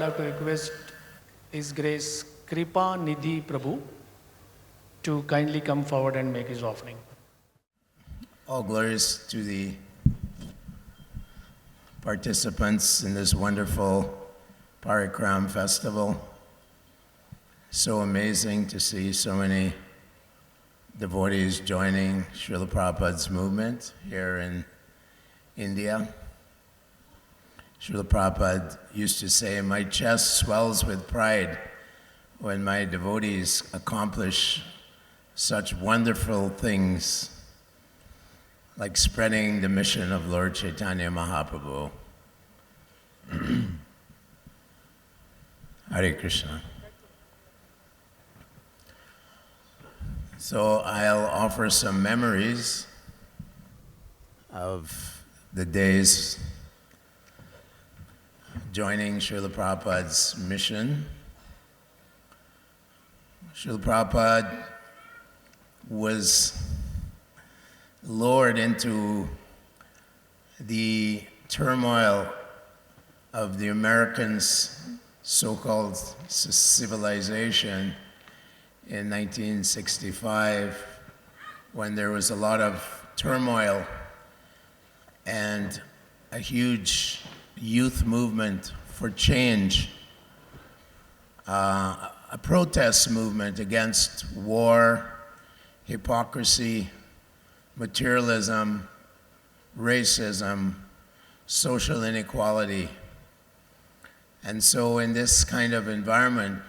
like to request His Grace Kripa Nidhi Prabhu to kindly come forward and make his offering. All glories to the participants in this wonderful Parikram festival. So amazing to see so many devotees joining Srila Prabhupada's movement here in India. Srila Prabhupada used to say, "My chest swells with pride when my devotees accomplish such wonderful things like spreading the mission of Lord Chaitanya Mahaprabhu." Hare Krishna. So I'll offer some memories of the days joining Srila Prabhupada's mission. Srila Prabhupada was lured into the turmoil of the Americans' so-called civilization in 1965, when there was a lot of turmoil and a huge youth movement for change, a protest movement against war, hypocrisy, materialism, racism, social inequality. And so in this kind of environment,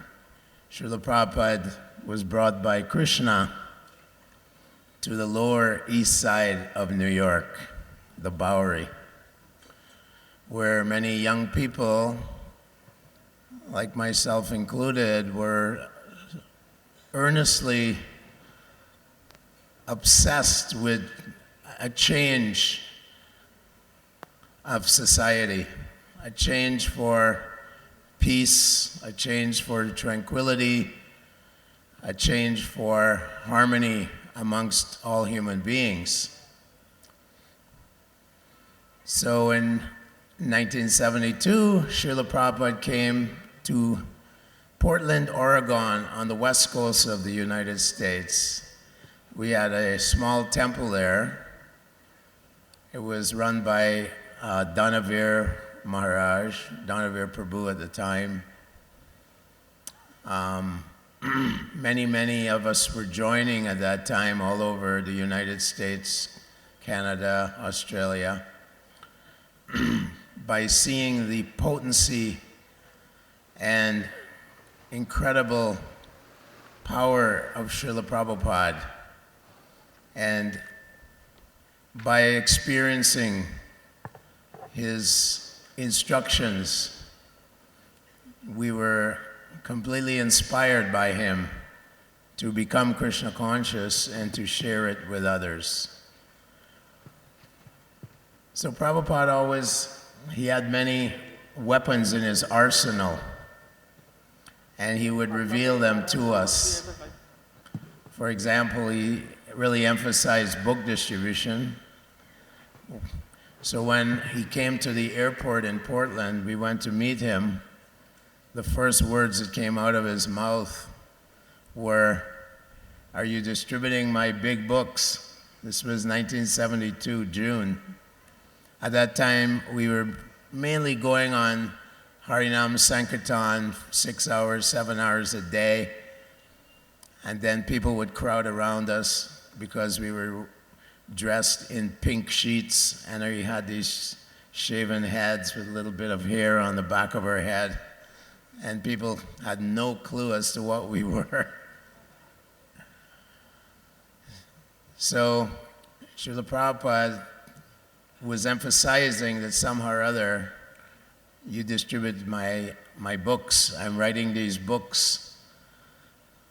Srila Prabhupada was brought by Krishna to the Lower East Side of New York, the Bowery, where many young people, like myself included, were earnestly obsessed with a change of society, a change for peace, a change for tranquility, a change for harmony amongst all human beings. So in 1972, Srila Prabhupada came to Portland, Oregon, on the west coast of the United States. We had a small temple there. It was run by Dhanavir Maharaj, Dhanavir Prabhu at the time. Many of us were joining at that time all over the United States, Canada, Australia, by seeing the potency and incredible power of Srila Prabhupada, and by experiencing his instructions, we were completely inspired by him to become Krishna conscious and to share it with others. So Prabhupada he had many weapons in his arsenal, and he would reveal them to us. For example, he really emphasized book distribution. So when he came to the airport in Portland, we went to meet him. The first words that came out of his mouth were, "Are you distributing my big books?" This was 1972, June. At that time, we were mainly going on Harinam Sankirtan, 6 hours, 7 hours a day. And then people would crowd around us because we were dressed in pink sheets, and we had these shaven heads with a little bit of hair on the back of our head. And people had no clue as to what we were. So Srila Prabhupada was emphasizing that somehow or other, you distribute my books. I'm writing these books,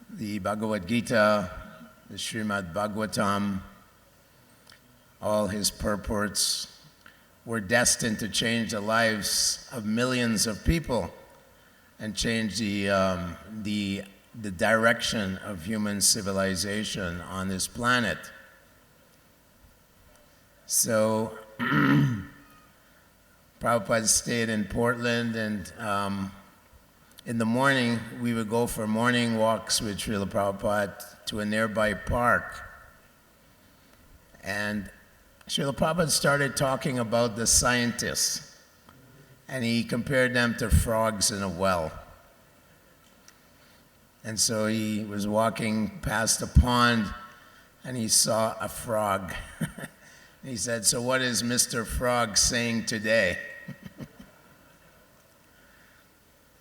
the Bhagavad Gita, the Srimad Bhagavatam, all his purports were destined to change the lives of millions of people and change the direction of human civilization on this planet. So Prabhupada stayed in Portland, and in the morning, we would go for morning walks with Srila Prabhupada to a nearby park. And Srila Prabhupada started talking about the scientists, and he compared them to frogs in a well. And so he was walking past a pond, and he saw a frog. He said, "So what is Mr. Frog saying today?"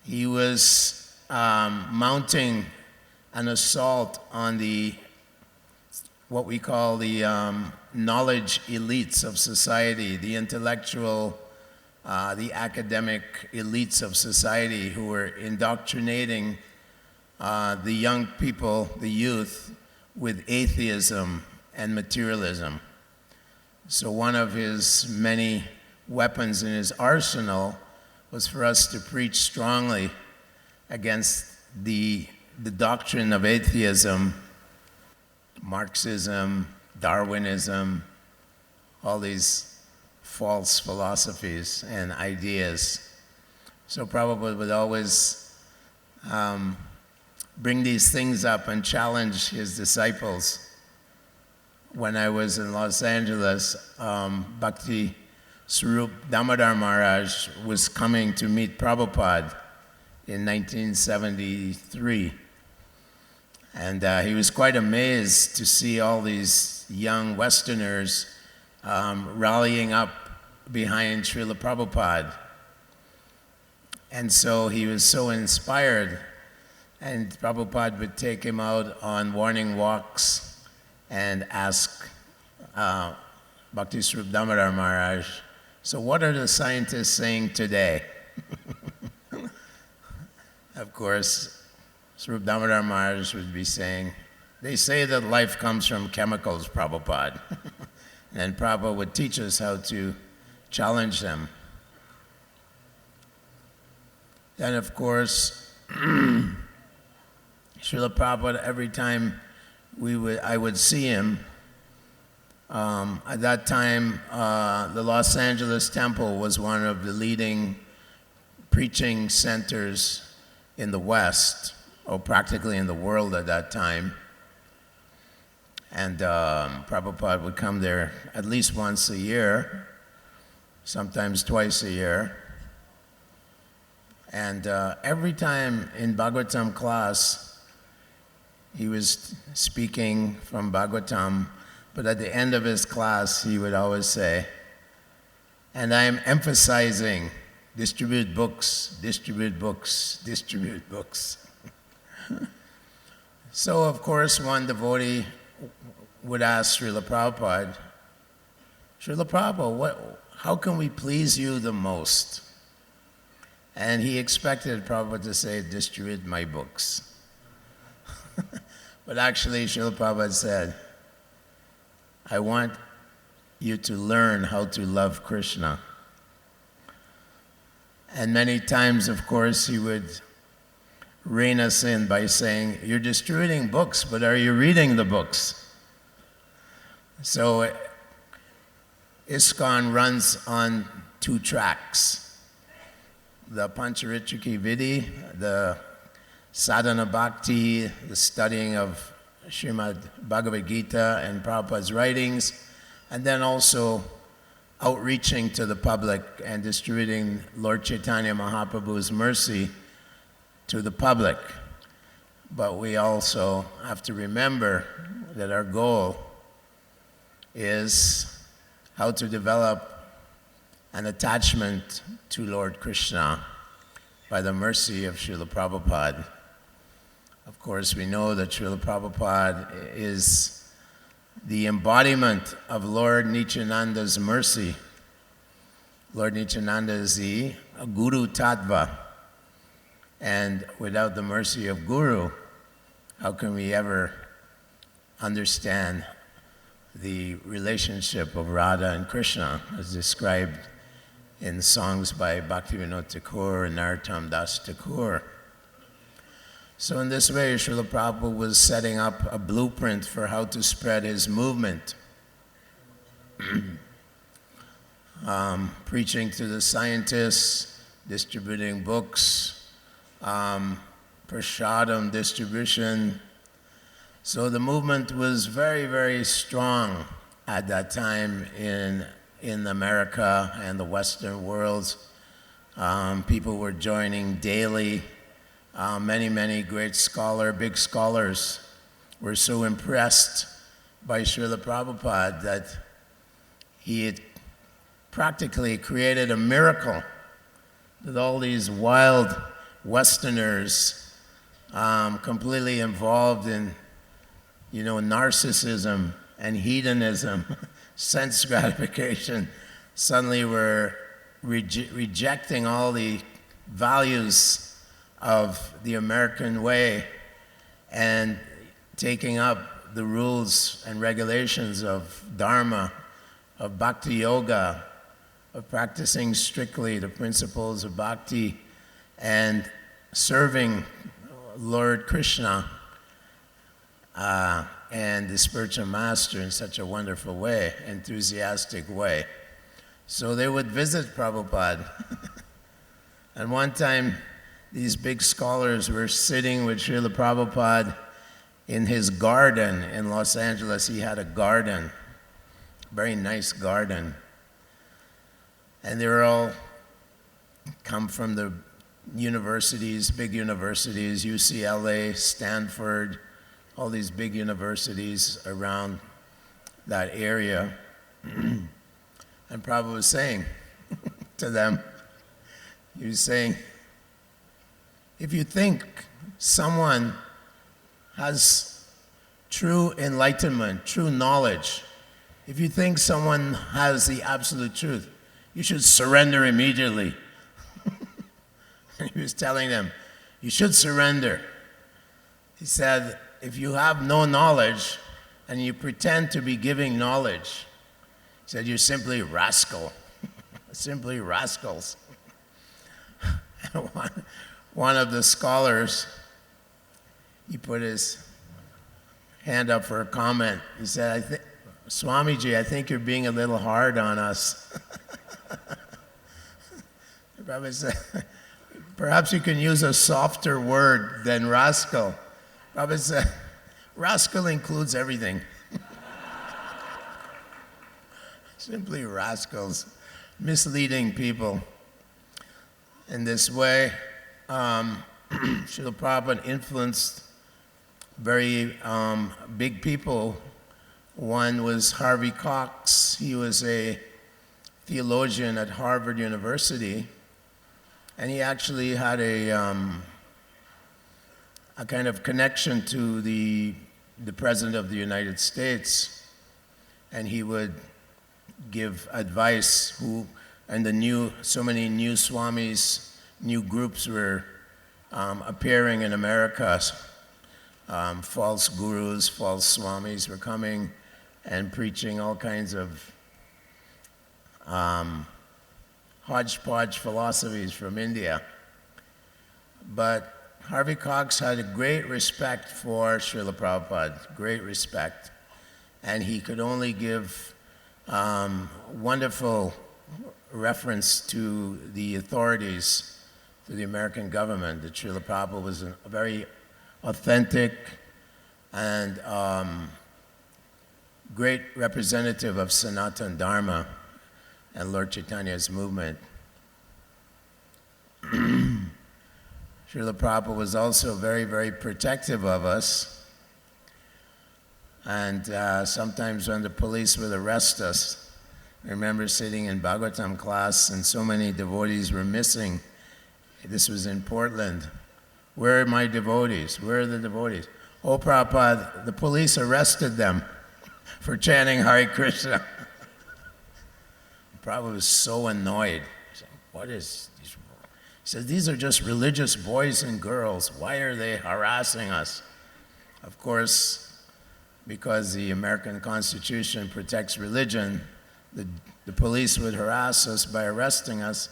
He was mounting an assault on what we call the knowledge elites of society, the intellectual, the academic elites of society who were indoctrinating the young people, the youth, with atheism and materialism. So one of his many weapons in his arsenal was for us to preach strongly against the doctrine of atheism, Marxism, Darwinism, all these false philosophies and ideas. So Prabhupada would always bring these things up and challenge his disciples. When I was in Los Angeles, Bhakti Swarup Damodar Maharaj was coming to meet Prabhupada in 1973. And he was quite amazed to see all these young Westerners rallying up behind Srila Prabhupada. And so he was so inspired, and Prabhupada would take him out on morning walks and ask Bhakti Swarup Damodar Maharaj, "So what are the scientists saying today?" Of course, Swarup Damodar Maharaj would be saying, "They say that life comes from chemicals, Prabhupada." And Prabhupada would teach us how to challenge them. Then, of course, Srila Prabhupada, every time I would see him, at that time, the Los Angeles Temple was one of the leading preaching centers in the West, or practically in the world at that time. And Prabhupada would come there at least once a year, sometimes twice a year. And every time in Bhagavatam class, he was speaking from Bhagavatam, but at the end of his class, he would always say, "And I'm emphasizing, distribute books, distribute books, distribute books." So, of course, one devotee would ask Srila Prabhupada, "Srila Prabhupada, how can we please you the most?" And he expected Prabhupada to say, "Distribute my books." But actually, Srila Prabhupada said, "I want you to learn how to love Krishna." And many times, of course, he would rein us in by saying, "You're distributing books, but are you reading the books?" So ISKCON runs on 2 tracks. The Pancharitriki Vidhi, the Sadhana Bhakti, the studying of Srimad Bhagavad Gita and Prabhupada's writings, and then also outreaching to the public and distributing Lord Chaitanya Mahaprabhu's mercy to the public. But we also have to remember that our goal is how to develop an attachment to Lord Krishna by the mercy of Srila Prabhupada. Of course, we know that Srila Prabhupada is the embodiment of Lord Nityananda's mercy. Lord Nityananda is the Guru Tattva. And without the mercy of Guru, how can we ever understand the relationship of Radha and Krishna as described in songs by Bhaktivinoda Thakur and Narottam Das Thakur? So in this way, Srila Prabhupada was setting up a blueprint for how to spread his movement. Preaching to the scientists, distributing books, prasadam distribution. So the movement was very, very strong at that time in America and the Western world. People were joining daily. Many great big scholars were so impressed by Srila Prabhupada that he had practically created a miracle that all these wild Westerners completely involved in, narcissism and hedonism, sense gratification, suddenly were rejecting all the values of the American way and taking up the rules and regulations of Dharma, of Bhakti Yoga, of practicing strictly the principles of Bhakti and serving Lord Krishna and the spiritual master in such a wonderful way, enthusiastic way. So they would visit Prabhupada. And one time, these big scholars were sitting with Srila Prabhupada in his garden in Los Angeles. He had a garden, very nice garden. And they were all come from the universities, big universities, UCLA, Stanford, all these big universities around that area. And Prabhupada was saying to them, he was saying, if you think someone has true enlightenment, true knowledge, if you think someone has the absolute truth, you should surrender immediately. And he was telling them, you should surrender. He said, if you have no knowledge and you pretend to be giving knowledge, he said, you're simply rascal, simply rascals. And one of the scholars, he put his hand up for a comment. He said, Swamiji, I think you're being a little hard on us. Prabhupada said, perhaps you can use a softer word than rascal. Prabhupada said, rascal includes everything. Simply rascals, misleading people. In this way, Srila Prabhupada influenced very big people. One was Harvey Cox. He was a theologian at Harvard University, and he actually had a kind of connection to the President of the United States, and he would give advice. So many new swamis, new groups were appearing in America. False gurus, false swamis were coming and preaching all kinds of hodgepodge philosophies from India. But Harvey Cox had a great respect for Srila Prabhupada, great respect. And he could only give wonderful reference to the authorities, to the American government, that Srila Prabhupada was a very authentic and great representative of Sanatana Dharma and Lord Chaitanya's movement. Srila Prabhupada was also very, very protective of us. And sometimes when the police would arrest us, I remember sitting in Bhagavatam class and so many devotees were missing. This was in Portland. Where are my devotees? Where are the devotees? Oh, Prabhupada, the police arrested them for chanting Hare Krishna. Prabhupada was so annoyed. He said, what is these? He said, these are just religious boys and girls. Why are they harassing us? Of course, because the American Constitution protects religion, the police would harass us by arresting us,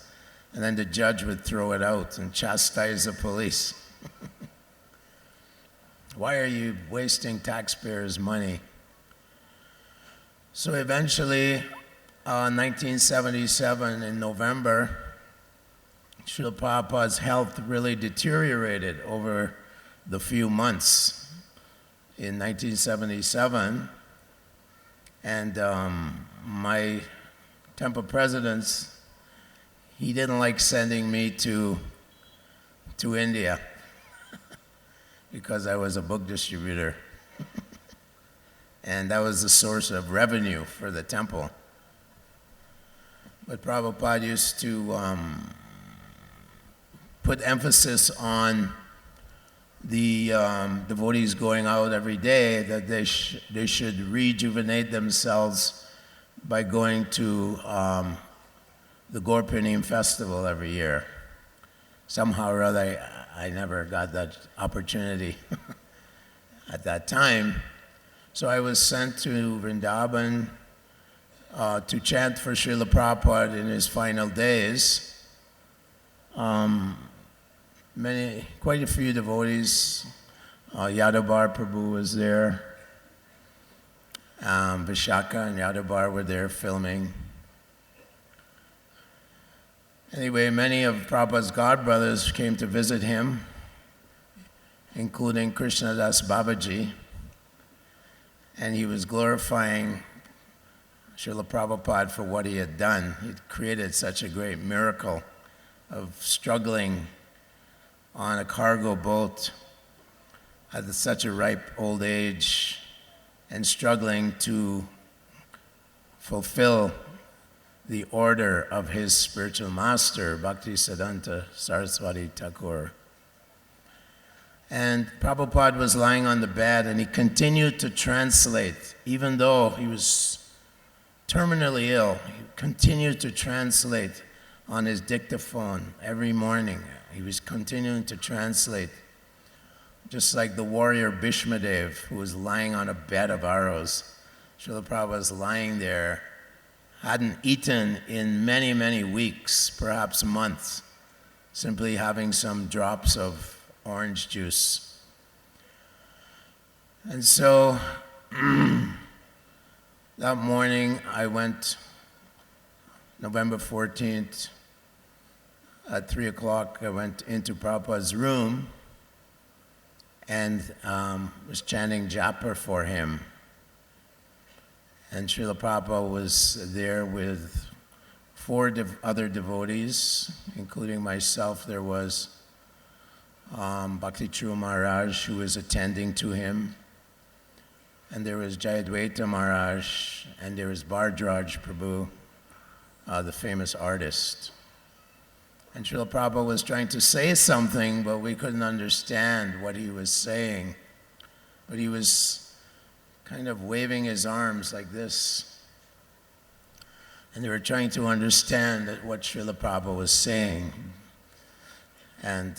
and then the judge would throw it out and chastise the police. Why are you wasting taxpayers' money? So eventually, 1977 in November, Srila Prabhupada's health really deteriorated over the few months in 1977, and my temple president, he didn't like sending me to India because I was a book distributor. And that was the source of revenue for the temple. But Prabhupada used to put emphasis on the devotees going out every day, that they should rejuvenate themselves by going to the Gaur-Purnima festival every year. Somehow or other, I never got that opportunity at that time. So I was sent to Vrindavan to chant for Srila Prabhupada in his final days. Quite a few devotees, Yadabar Prabhu was there, Vishaka and Yadabar were there filming. Anyway, many of Prabhupada's godbrothers came to visit him, including Krishnadas Babaji, and he was glorifying Srila Prabhupada for what he had done. He'd created such a great miracle of struggling on a cargo boat at such a ripe old age and struggling to fulfill the order of his spiritual master, Bhaktisiddhanta Saraswati Thakur. And Prabhupada was lying on the bed and he continued to translate, even though he was terminally ill. He continued to translate on his dictaphone every morning. He was continuing to translate, just like the warrior Bhishmadev, who was lying on a bed of arrows. Srila Prabhupada was lying there, hadn't eaten in many, many weeks, perhaps months, simply having some drops of orange juice. And so that morning I went, November 14th, at 3 o'clock, I went into Prabhupada's room and was chanting japa for him. And Srila Prabhupada was there with 4 other devotees, including myself. There was Bhakti Churu Maharaj, who was attending to him. And there was Jayadvaita Maharaj, and there was Bhardraj Prabhu, the famous artist. And Srila Prabhupada was trying to say something, but we couldn't understand what he was saying. But he was kind of waving his arms like this. And they were trying to understand what Srila Prabhupada was saying. And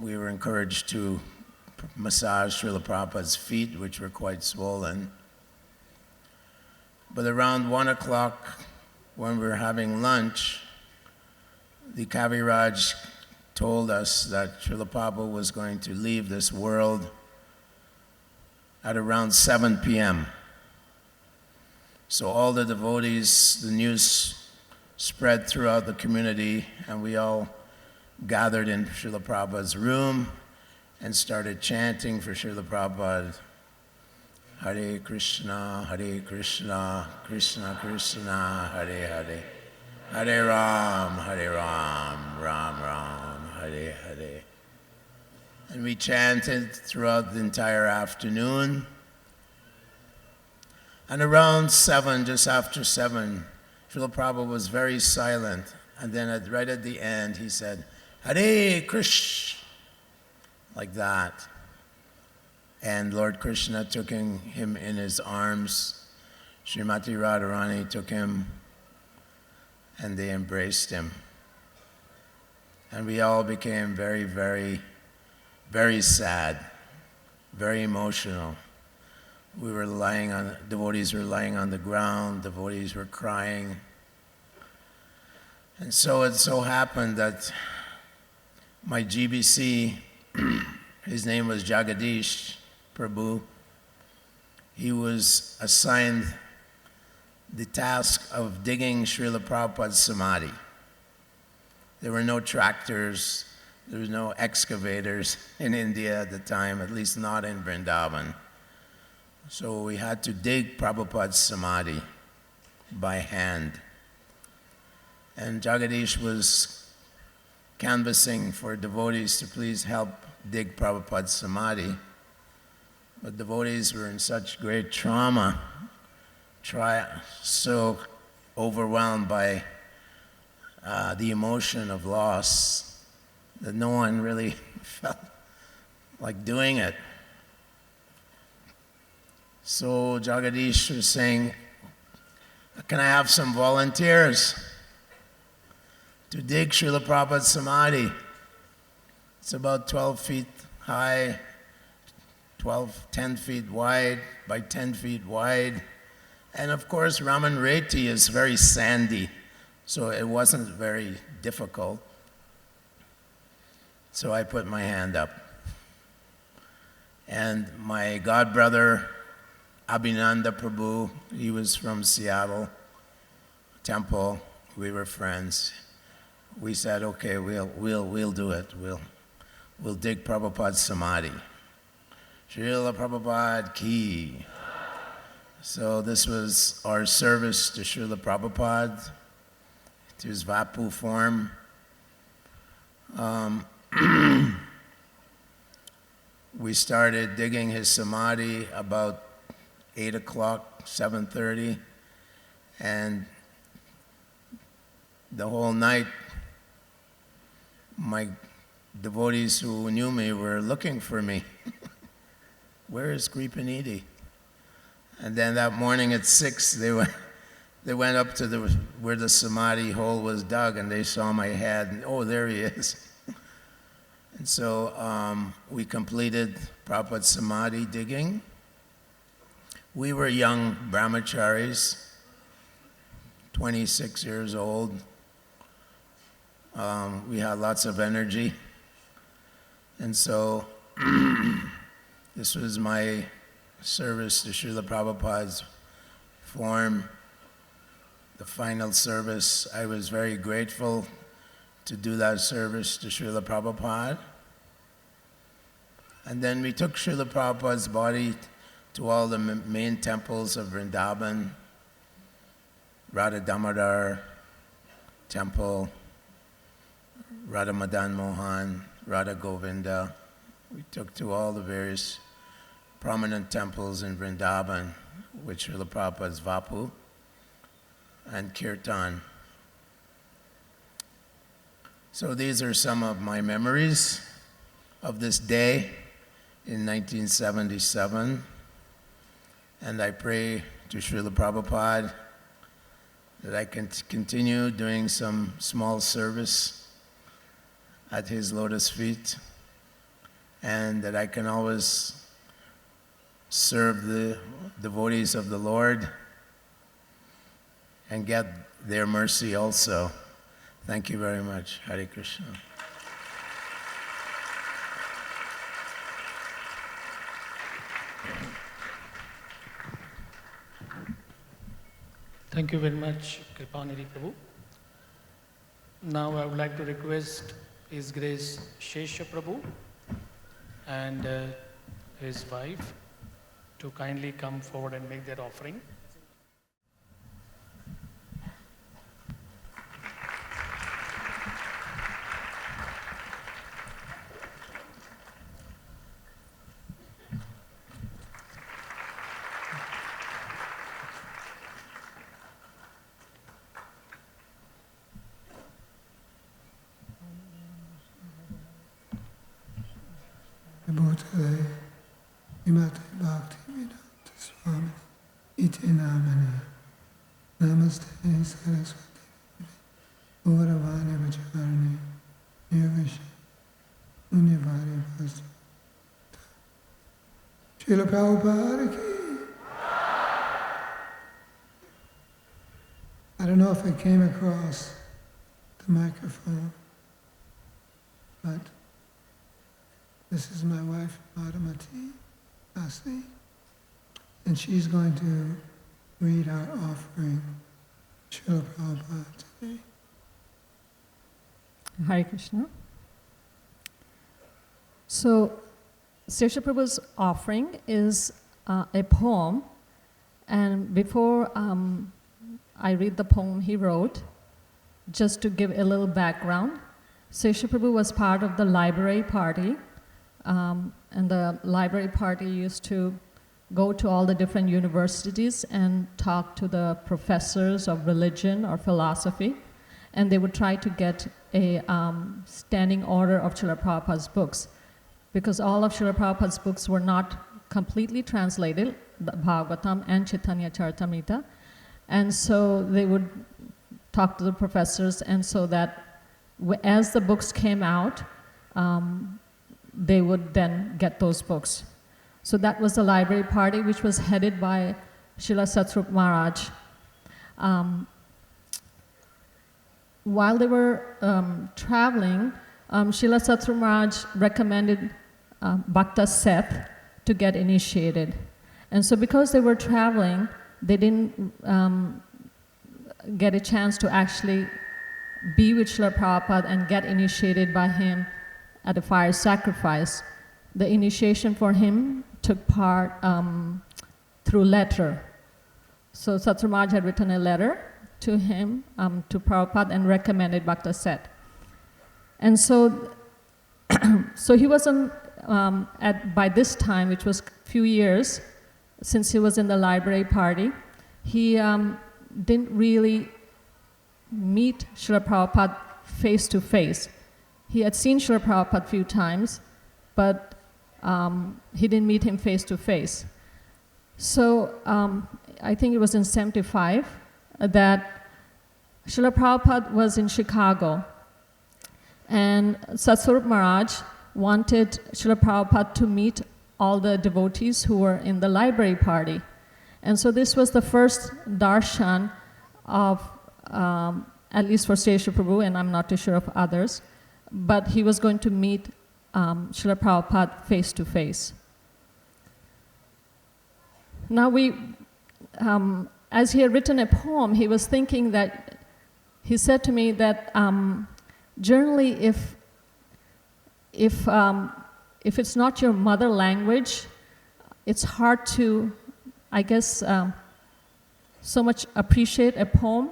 we were encouraged to massage Srila Prabhupada's feet, which were quite swollen. But around 1 o'clock, when we were having lunch, the Kaviraj told us that Srila Prabhupada was going to leave this world at around 7 p.m. So all the devotees, the news spread throughout the community, and we all gathered in Srila Prabhupada's room and started chanting for Srila Prabhupada, Hare Krishna, Krishna Krishna, Hare Hare, Hare Ram, Ram Ram, Hare Hare. And we chanted throughout the entire afternoon. And around 7, just after 7, Srila Prabhupada was very silent. And then right at the end, he said, Hare Krishna, like that. And Lord Krishna took him in his arms. Srimati Radharani took him, and they embraced him. And we all became very, very, very sad, very emotional. We were devotees were lying on the ground, devotees were crying. And so it so happened that my GBC, his name was Jagadish Prabhu, he was assigned the task of digging Srila Prabhupada's samadhi. There were no tractors, there was no excavators in India at the time, at least not in Vrindavan. So we had to dig Prabhupada's samadhi by hand. And Jagadish was canvassing for devotees to please help dig Prabhupada's samadhi. But devotees were in such great trauma, so overwhelmed by the emotion of loss, that no one really felt like doing it. So Jagadish was saying, can I have some volunteers to dig Srila Prabhupada's samadhi? It's about 12 feet high, 10 feet wide by 10 feet wide. And of course, Raman Reti is very sandy, so it wasn't very difficult. So I put my hand up. And my godbrother, Abhinanda Prabhu, he was from Seattle Temple. We were friends. We said, okay, we'll do it. We'll dig Prabhupada's samadhi. Srila Prabhupada ki. So this was our service to Srila Prabhupada, to his Vapu form. We started digging his samadhi about 8 o'clock, 7:30, and the whole night my devotees who knew me were looking for me. Where is Kripanidhi? And then that morning at 6, they went up to where the samadhi hole was dug, and they saw my head, and oh, there he is. And so we completed Prabhupada's samadhi digging. We were young brahmacharis, 26 years old. We had lots of energy. And so this was my service to Srila Prabhupada's form, the final service. I was very grateful to do that service to Srila Prabhupada. And then we took Srila Prabhupada's body to all the main temples of Vrindavan, Radha Damodar Temple, Radha Madan Mohan, Radha Govinda. We took to all the various prominent temples in Vrindavan with Srila Prabhupada's Vapu and Kirtan. So these are some of my memories of this day in 1977. And I pray to Srila Prabhupada that I can continue doing some small service at his lotus feet, and that I can always serve the devotees of the Lord and get their mercy also. Thank you very much. Hare Krishna. Thank you very much, Kripanidhi Prabhu. Now I would like to request His Grace Shesha Prabhu and his wife to kindly come forward and make their offering. Bhutale, Imate Bhakti Vedanta Swami, Iti Namane, Namaste Saraswati, Uravane Vacharane, Yogashi, Unyavari Bhasta. Srila Prabhupada ki. I don't know if I came across the microphone, but this is my wife, Madhamati Asi, and she's going to read our offering, Srila Prabhupada today. Hare Krishna. So, Srila Prabhu's offering is a poem, and before I read the poem he wrote, just to give a little background, Srila Prabhu was part of the library party, and the library party used to go to all the different universities and talk to the professors of religion or philosophy, and they would try to get a standing order of Srila Prabhupada's books, because all of Srila Prabhupada's books were not completely translated, the Bhagavatam and Chaitanya Charitamrita, and so they would talk to the professors, and so that as the books came out, they would then get those books. So that was the library party, which was headed by Srila Satsrup Maharaj. While they were traveling, Srila Satsrup Maharaj recommended Bhakta Seth to get initiated. And so because they were traveling, they didn't get a chance to actually be with Srila Prabhupada and get initiated by him at a fire sacrifice. The initiation for him took part through letter. So Satsrup Maharaj had written a letter to him, to Prabhupada, and recommended Bhakta Seth. And so, so he wasn't, by this time, which was a few years since he was in the library party, he didn't really meet Srila Prabhupada face to face. He had seen Srila Prabhupada a few times, but he didn't meet him face to face. So I think it was in 75 that Srila Prabhupada was in Chicago, and Satsrup Maharaj wanted Srila Prabhupada to meet all the devotees who were in the library party. And so this was the first darshan of, at least for Srila Prabhu, and I'm not too sure of others, but he was going to meet Srila Prabhupada face to face. Now as he had written a poem, he was thinking that, he said to me that generally if it's not your mother language, it's hard to, I guess, so much appreciate a poem.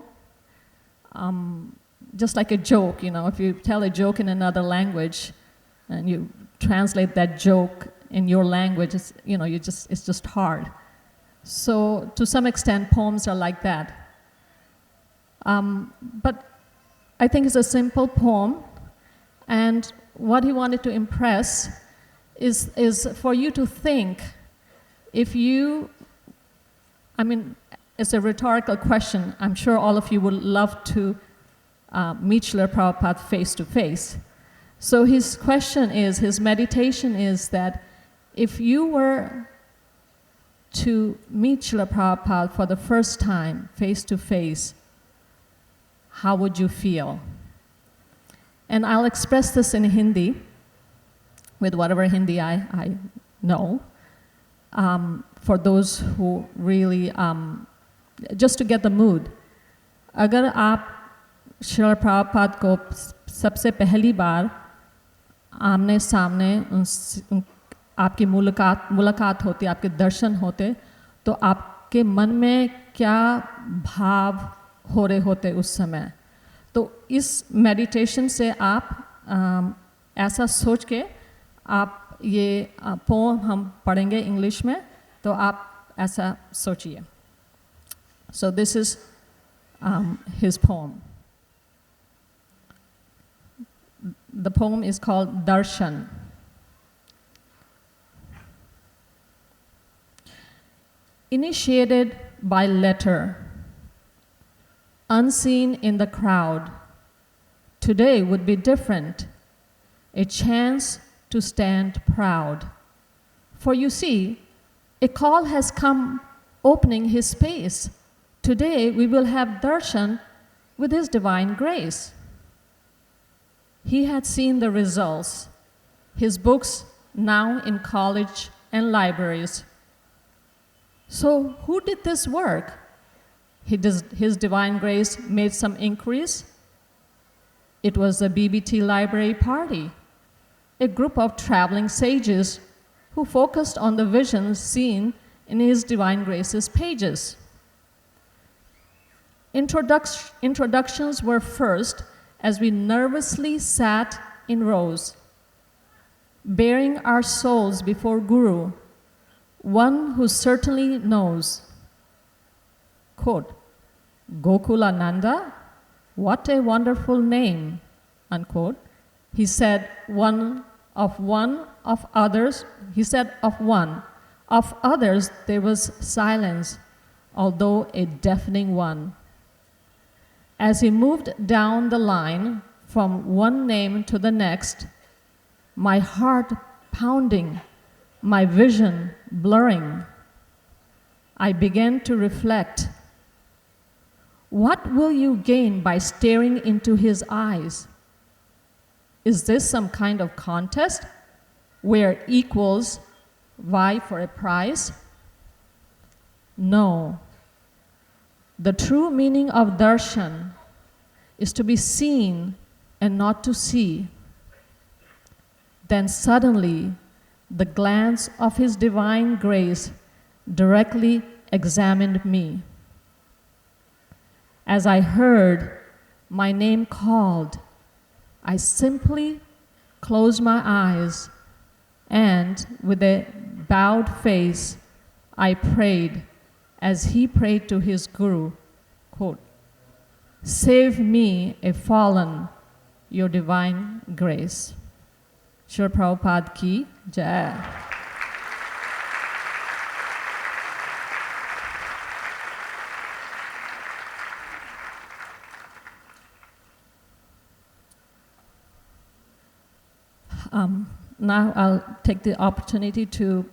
Just like a joke, you know, if you tell a joke in another language and you translate that joke in your language, it's, you know, it's just hard. So to some extent, poems are like that. But I think it's a simple poem, and what he wanted to impress is for you to think, if you, I mean, it's a rhetorical question. I'm sure all of you would love to meet Srila Prabhupada face to face. So his question is, his meditation is that if you were to meet Srila Prabhupada for the first time face to face, how would you feel? And I'll express this in Hindi, with whatever Hindi I know, for those who really, just to get the mood. अगर आप श्रील प्रभुपाद को सबसे पहली बार आमने सामने आपकी मुलाकात होती, आपके दर्शन होते, तो आपके मन में क्या भाव हो रहे होते उस समय? तो इस मेडिटेशन से आप ऐसा सोच के आप ये पोम हम पढ़ेंगे इंग्लिश में, तो आप ऐसा सोचिए. So this is his poem. The poem is called Darshan. Initiated by letter, unseen in the crowd, today would be different, a chance to stand proud. For you see, a call has come opening his space. Today we will have darshan with his divine grace. He had seen the results, his books now in college and libraries. So who did this work? His divine grace made some inquiries. It was a BBT library party, a group of traveling sages who focused on the visions seen in His Divine Grace's pages. Introductions were first as we nervously sat in rows, bearing our souls before Guru, one who certainly knows. Quote, Gokula Nanda, what a wonderful name, unquote. He said one of others there was silence, although a deafening one. As he moved down the line from one name to the next, my heart pounding, my vision blurring, I began to reflect. What will you gain by staring into his eyes? Is this some kind of contest where equals vie for a prize? No. The true meaning of darshan is to be seen and not to see. Then suddenly, the glance of His divine grace directly examined me. As I heard my name called, I simply closed my eyes and, with a bowed face, I prayed as he prayed to his Guru, quote, save me, a fallen, your divine grace. Srila Prabhupada ki jai. Now I'll take the opportunity to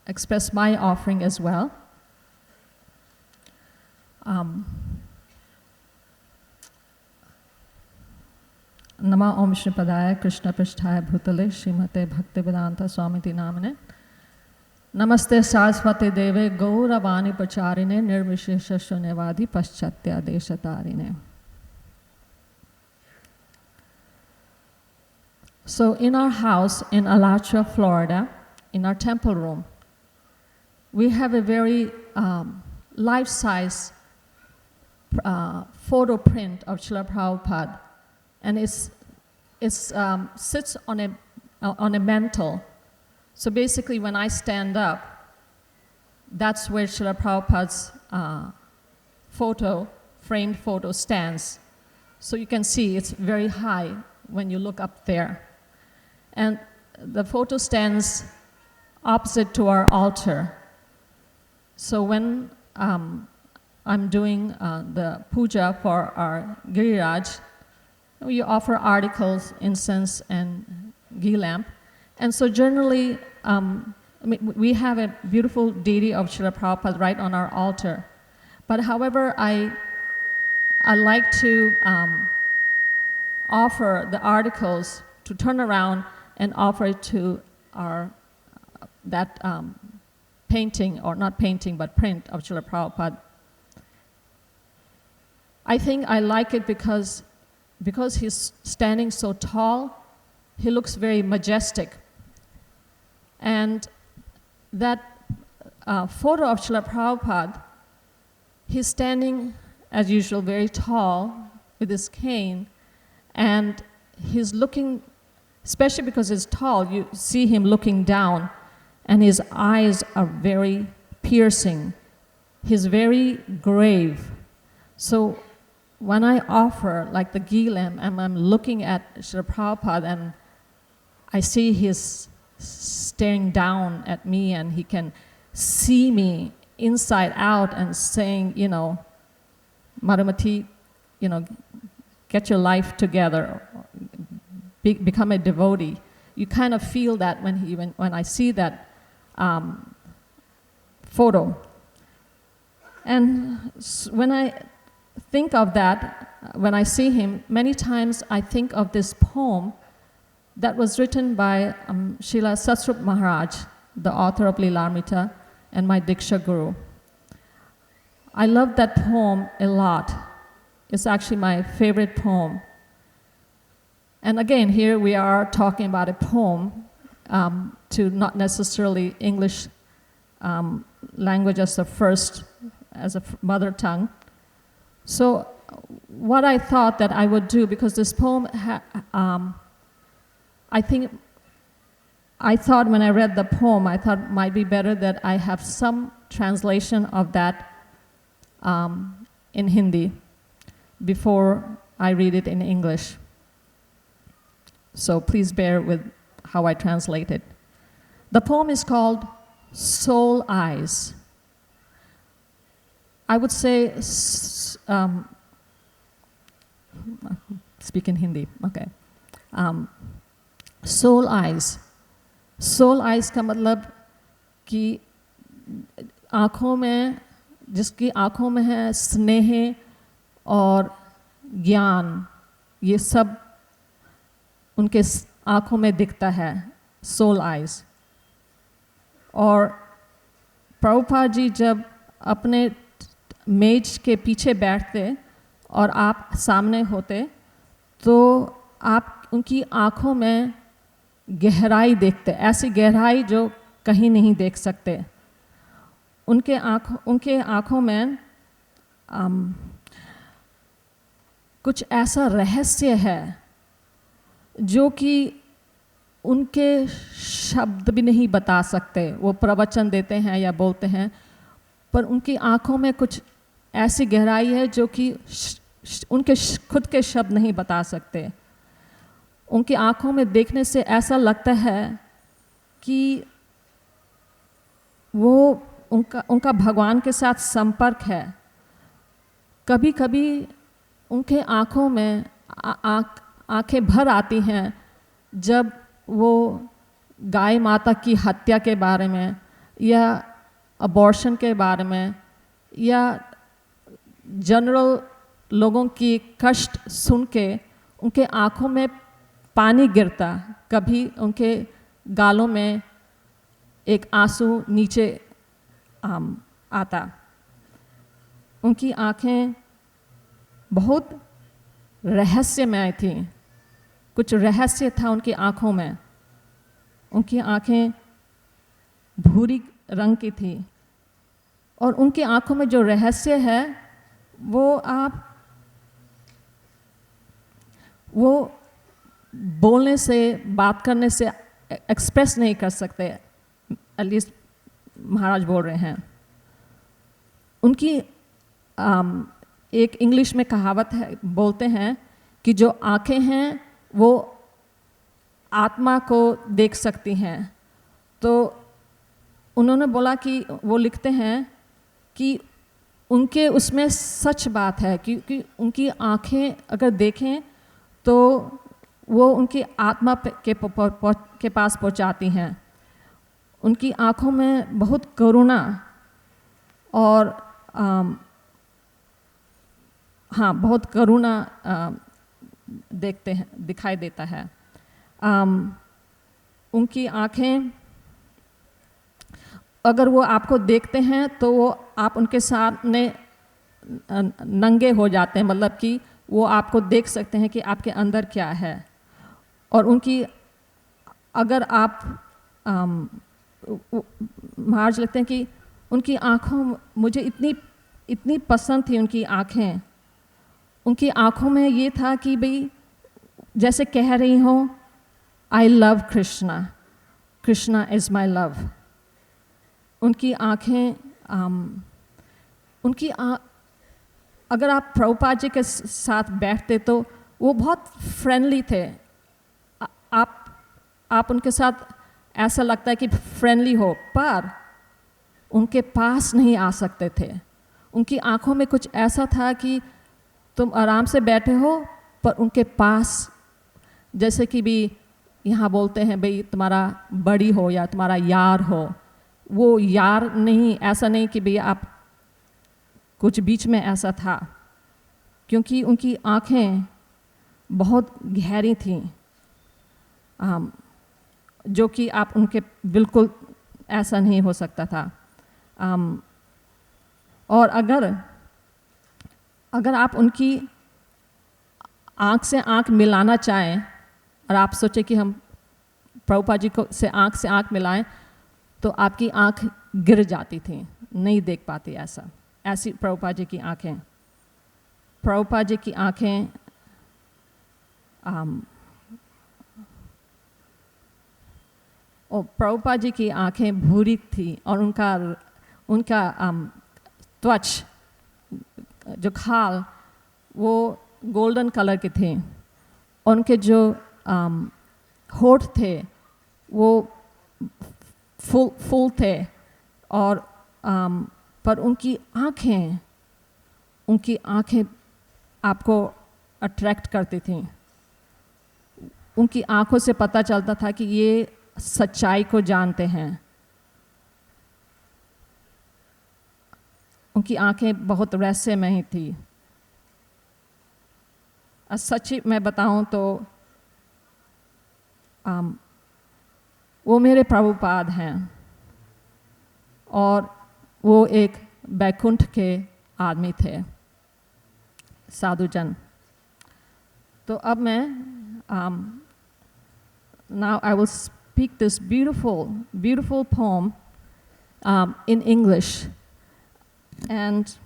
express my offering as well. Nama Om Shri Padaya Krishna Pristhaya Bhutale Srimate Bhaktivedanta Swamiti Namane Namaste Saraswati Deve Gauravani Pacharine Nirvishesha Shunyavadi Paschatya Deshatarine. So in our house in Alachua, Florida, in our temple room, we have a very life-size photo print of Srila Prabhupada, and it sits on a mantle. So basically, when I stand up, that's where Srila Prabhupada's framed photo stands. So you can see it's very high when you look up there. And the photo stands opposite to our altar. So when I'm doing the puja for our Giriraj, we offer articles, incense, and ghee lamp. And so generally, we have a beautiful deity of Srila Prabhupada right on our altar. But however, I like to offer the articles to turn around and offer it to our painting, or not painting, but print of Srila Prabhupada. I think I like it because he's standing so tall, he looks very majestic. And that photo of Srila Prabhupada, he's standing, as usual, very tall with his cane, and he's looking, especially because he's tall, you see him looking down, and his eyes are very piercing. He's very grave. So when I offer, like the ghee lamp, and I'm looking at Srila Prabhupada, and I see he's staring down at me, and he can see me inside out and saying, Madhumati, get your life together, become a devotee. You kind of feel that when I see that photo. And when I think of that, when I see him, many times I think of this poem that was written by Srila Satsrup Maharaj, the author of Lilamrita, and my Diksha Guru. I love that poem a lot. It's actually my favorite poem. And again, here we are talking about a poem to not necessarily English language as the first, as a mother tongue. So what I thought that I would do, because this poem, I thought when I read the poem, I thought it might be better that I have some translation of that in Hindi before I read it in English. So please bear with how I translate it. The poem is called Soul Eyes. I would say, speak in Hindi, okay. Soul Eyes. Soul Eyes का मतलब कि आँखों में, जिसकी आँखों में है स्नेह और ज्ञान, ये सब उनके आँखों में दिखता है, सोल आइज. और प्रभुपाद जी जब अपने मेज के पीछे बैठते और आप सामने होते, तो आप उनकी आँखों में गहराई देखते, ऐसी गहराई जो कहीं नहीं देख सकते. उनके आँखों में कुछ ऐसा रहस्य है जो कि उनके शब्द भी नहीं बता सकते. वो प्रवचन देते हैं या बोलते हैं, पर उनकी आँखों में कुछ ऐसी गहराई है जो कि उनके खुद के शब्द नहीं बता सकते. उनकी आँखों में देखने से ऐसा लगता है कि वो उनका भगवान के साथ संपर्क है. कभी कभी उनके आँखों में आँखें भर आती हैं जब वो गाय माता की हत्या के बारे में या अबॉर्शन के बारे में या जनरल लोगों की कष्ट सुन के उनके आँखों में पानी गिरता, कभी उनके गालों में एक आंसू नीचे आता. उनकी आँखें बहुत रहस्यमय थी, कुछ रहस्य था उनकी आँखों में. उनकी आँखें भूरी रंग की थी और उनकी आँखों में जो रहस्य है वो बोलने से, बात करने से एक्सप्रेस नहीं कर सकते. एटलीस्ट महाराज बोल रहे हैं. उनकी एक इंग्लिश में कहावत है, बोलते हैं कि जो आँखें हैं वो आत्मा को देख सकती हैं. तो उन्होंने बोला कि वो लिखते हैं कि उनके उसमें सच बात है, क्योंकि उनकी आँखें अगर देखें तो वो उनकी आत्मा के पास पहुंचाती हैं. उनकी आँखों में बहुत करुणा और बहुत करुणा दिखाई देता है. उनकी आँखें अगर वो आपको देखते हैं तो वो आप उनके सामने नंगे हो जाते हैं, मतलब कि वो आपको देख सकते हैं कि आपके अंदर क्या है. और उनकी अगर आप महाराज लिखते हैं कि उनकी आँखों, मुझे इतनी पसंद थी उनकी आँखें. उनकी आँखों में ये था कि भाई जैसे कह रही हो, I love Krishna, Krishna is my love. उनकी आँखें अगर आप प्रभुपाद जी के साथ बैठते तो वो बहुत फ्रेंडली थे. आप उनके साथ ऐसा लगता है कि फ्रेंडली हो, पर उनके पास नहीं आ सकते थे. उनकी आँखों में कुछ ऐसा था कि तुम आराम से बैठे हो, पर उनके पास, जैसे कि भी यहाँ बोलते हैं भाई तुम्हारा बड़ी हो या तुम्हारा यार हो, वो यार नहीं, ऐसा नहीं कि भाई आप कुछ बीच में ऐसा था, क्योंकि उनकी आँखें बहुत गहरी थीं, जो कि आप उनके बिल्कुल ऐसा नहीं हो सकता था. और अगर आप उनकी आँख से आँख मिलाना चाहें और आप सोचे कि हम प्रभुपाद जी को से आँख मिलाएं तो आपकी आँख गिर जाती थी, नहीं देख पाती ऐसी प्रभुपाद जी की आँखें। प्रभुपाद जी की आँखें प्रभुपाद जी की आँखें भूरी थी और उनका त्वच जो खाल वो गोल्डन कलर के थे। उनके जो होठ थे वो फुल थे और पर उनकी आँखें आपको अट्रैक्ट करती थी। उनकी आँखों से पता चलता था कि ये सच्चाई को जानते हैं। उनकी आँखें बहुत रहस्यमयी थी। सच्ची मैं बताऊं तो वो मेरे प्रभुपाद हैं और वो एक बैकुंठ के आदमी थे, साधुजन। तो अब मैं now I will speak this beautiful poem in English, and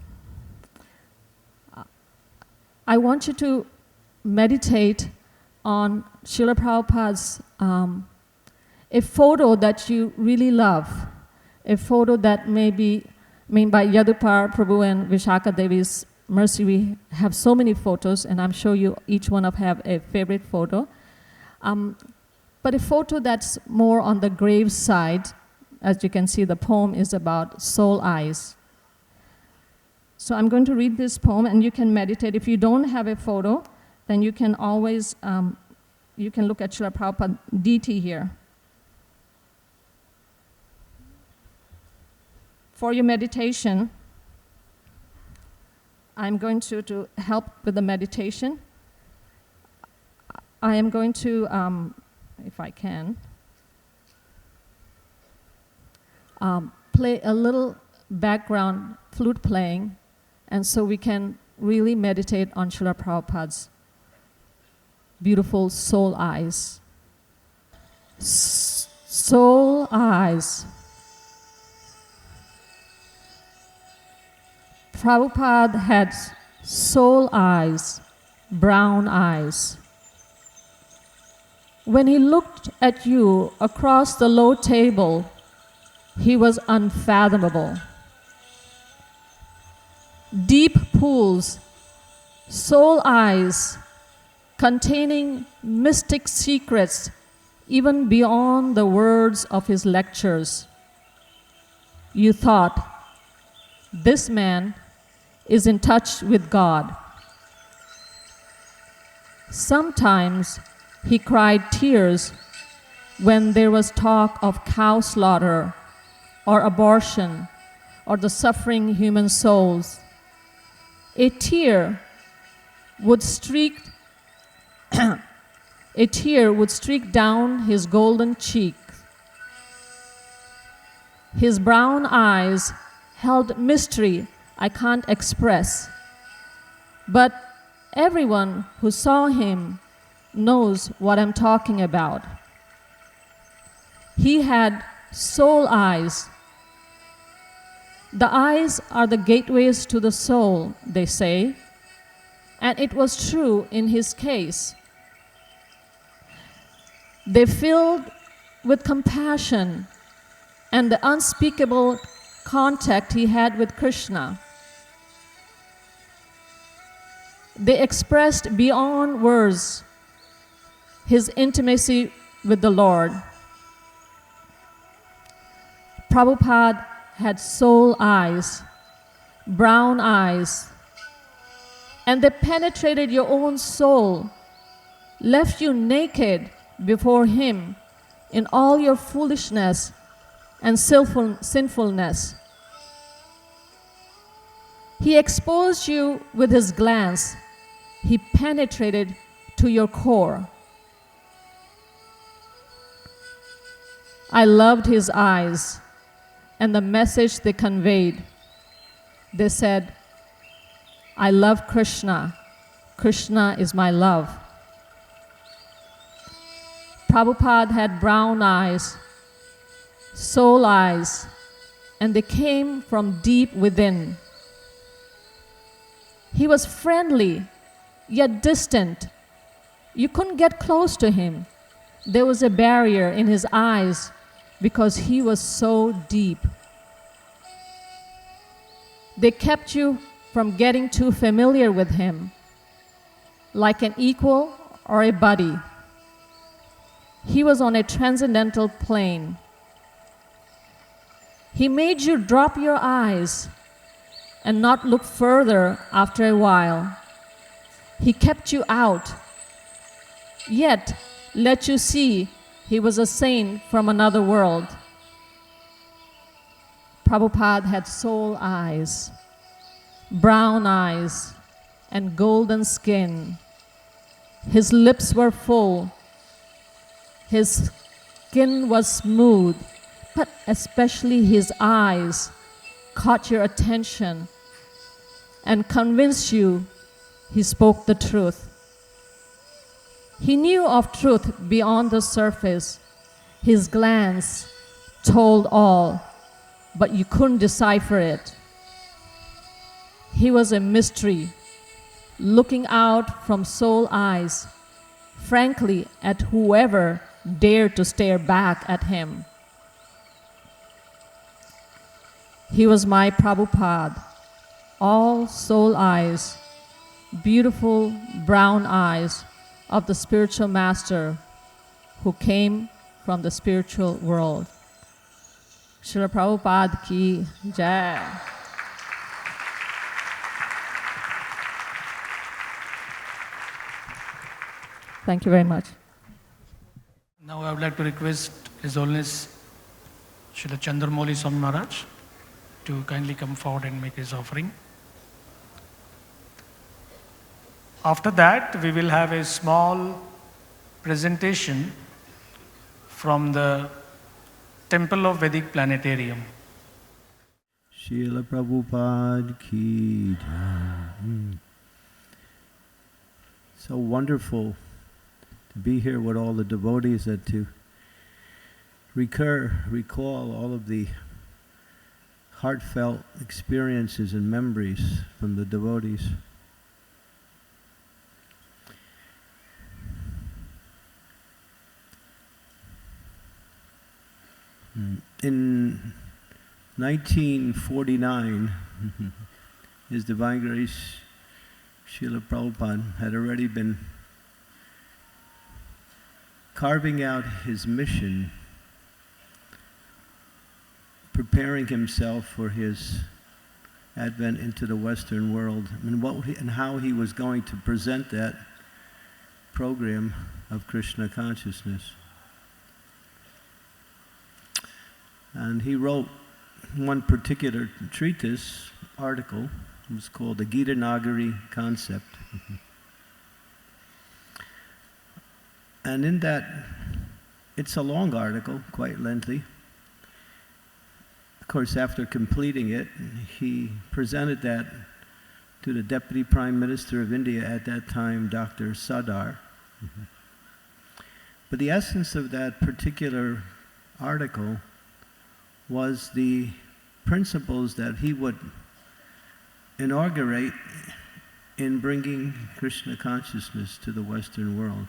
I want you to meditate on Srila Prabhupada's a photo that you really love, a photo that may be, by Yadupar Prabhu and Vishaka Devi's mercy, we have so many photos, and I'm sure you each one of have a favorite photo. But a photo that's more on the grave side. As you can see, the poem is about soul eyes. So I'm going to read this poem, and you can meditate. If you don't have a photo, then you can always, you can look at Srila Prabhupada DT here. For your meditation, I'm going to help with the meditation. I am going to, if I can, play a little background flute playing, and so we can really meditate on Srila Prabhupada's beautiful soul eyes. Soul eyes. Prabhupada had soul eyes, brown eyes. When he looked at you across the low table, he was unfathomable. Deep pools, soul eyes, containing mystic secrets even beyond the words of his lectures. You thought, this man is in touch with God. Sometimes he cried tears when there was talk of cow slaughter or abortion or the suffering human souls. A tear would streak down his golden cheek. His brown eyes held mystery I can't express, but everyone who saw him knows what I'm talking about. He had soul eyes. The eyes are the gateways to the soul, they say, and it was true in his case. They filled with compassion and the unspeakable contact he had with Krishna. They expressed beyond words his intimacy with the Lord. Prabhupada had soul eyes, brown eyes, and they penetrated your own soul, left you naked before him in all your foolishness and sinfulness. He exposed you with his glance. He penetrated to your core. I loved his eyes and the message they conveyed. They said, I love Krishna. Krishna is my love. Prabhupada had brown eyes, soul eyes, and they came from deep within. He was friendly, yet distant. You couldn't get close to him. There was a barrier in his eyes because he was so deep. They kept you from getting too familiar with him, like an equal or a buddy. He was on a transcendental plane. He made you drop your eyes and not look further after a while. He kept you out, yet let you see he was a saint from another world. Prabhupada had soul eyes, brown eyes, and golden skin. His lips were full. His skin was smooth, but especially his eyes caught your attention and convinced you he spoke the truth. He knew of truth beyond the surface. His glance told all, but you couldn't decipher it. He was a mystery, looking out from soul eyes, frankly at whoever dared to stare back at him. He was my Prabhupada, all soul eyes, beautiful brown eyes of the spiritual master who came from the spiritual world. Srila Prabhupada ki jai. Thank you very much. Now I would like to request His Holiness Srila Chandramouli Swami Maharaj to kindly come forward and make his offering. After that, we will have a small presentation from the Temple of Vedic Planetarium. Srila Prabhupada ki jai. So wonderful to be here with all the devotees and to recall all of the heartfelt experiences and memories from the devotees. In 1949, His Divine Grace Srila Prabhupada had already been carving out his mission, preparing himself for his advent into the Western world, and how he was going to present that program of Krishna consciousness. And he wrote one particular treatise, article. It was called the Gita Nagari Concept. And in that, it's a long article, quite lengthy. Of course, after completing it, he presented that to the Deputy Prime Minister of India at that time, Dr. Sadar. But the essence of that particular article was the principles that he would inaugurate in bringing Krishna consciousness to the Western world.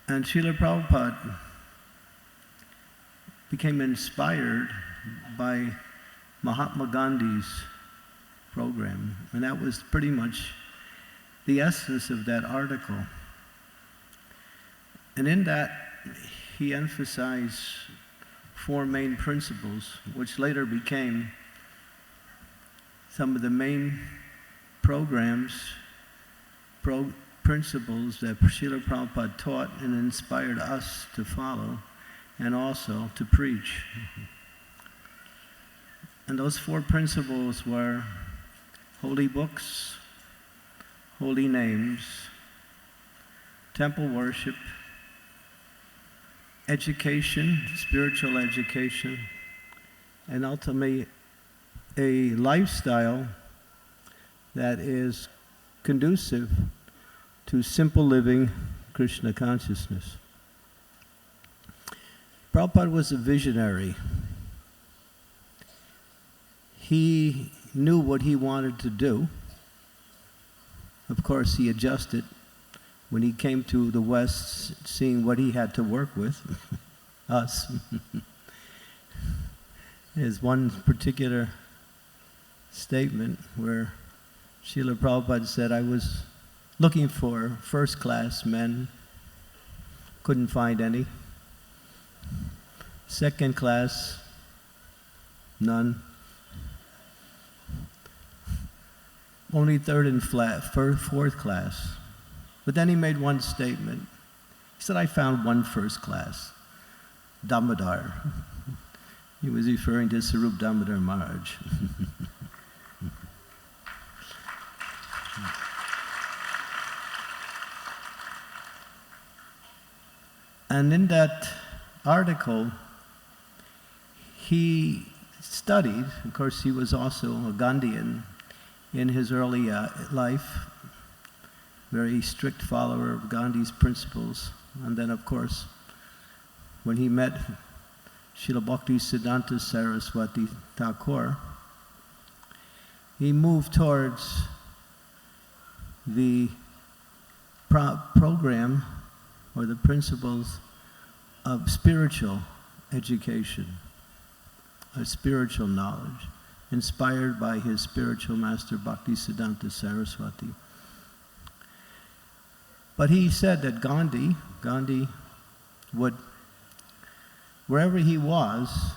And Srila Prabhupada became inspired by Mahatma Gandhi's program, and that was pretty much the essence of that article. And in that, he emphasized four main principles, which later became some of the main principles that Srila Prabhupada taught and inspired us to follow and also to preach. And those four principles were holy books, holy names, temple worship, education, spiritual education, and ultimately a lifestyle that is conducive to simple living, Krishna consciousness. Prabhupada was a visionary. He knew what he wanted to do. Of course, he adjusted when he came to the West, seeing what he had to work with, us. There's one particular statement where Srila Prabhupada said, I was looking for first-class men, couldn't find any. Second class, none. Only third and fourth class. But then he made one statement. He said, I found one first class, Damodar. He was referring to Sarup Damodar Maharaj. And in that article, he studied, of course he was also a Gandhian in his early life, very strict follower of Gandhi's principles. And then of course, when he met Srila Bhaktisiddhanta Saraswati Thakur, he moved towards the program or the principles of spiritual education, of spiritual knowledge, inspired by his spiritual master Bhaktisiddhanta Saraswati. But he said that Gandhi would, wherever he was,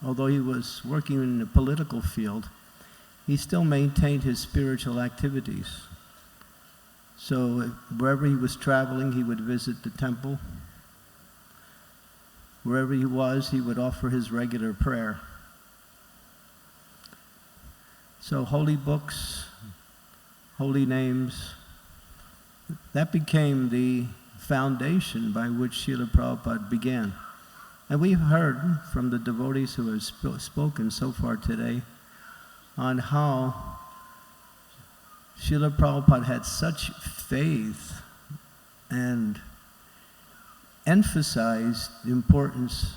although he was working in the political field, he still maintained his spiritual activities. So wherever he was traveling, he would visit the temple. Wherever he was, he would offer his regular prayer. So holy books, holy names, that became the foundation by which Srila Prabhupada began. And we've heard from the devotees who have spoken so far today on how Srila Prabhupada had such faith and emphasized the importance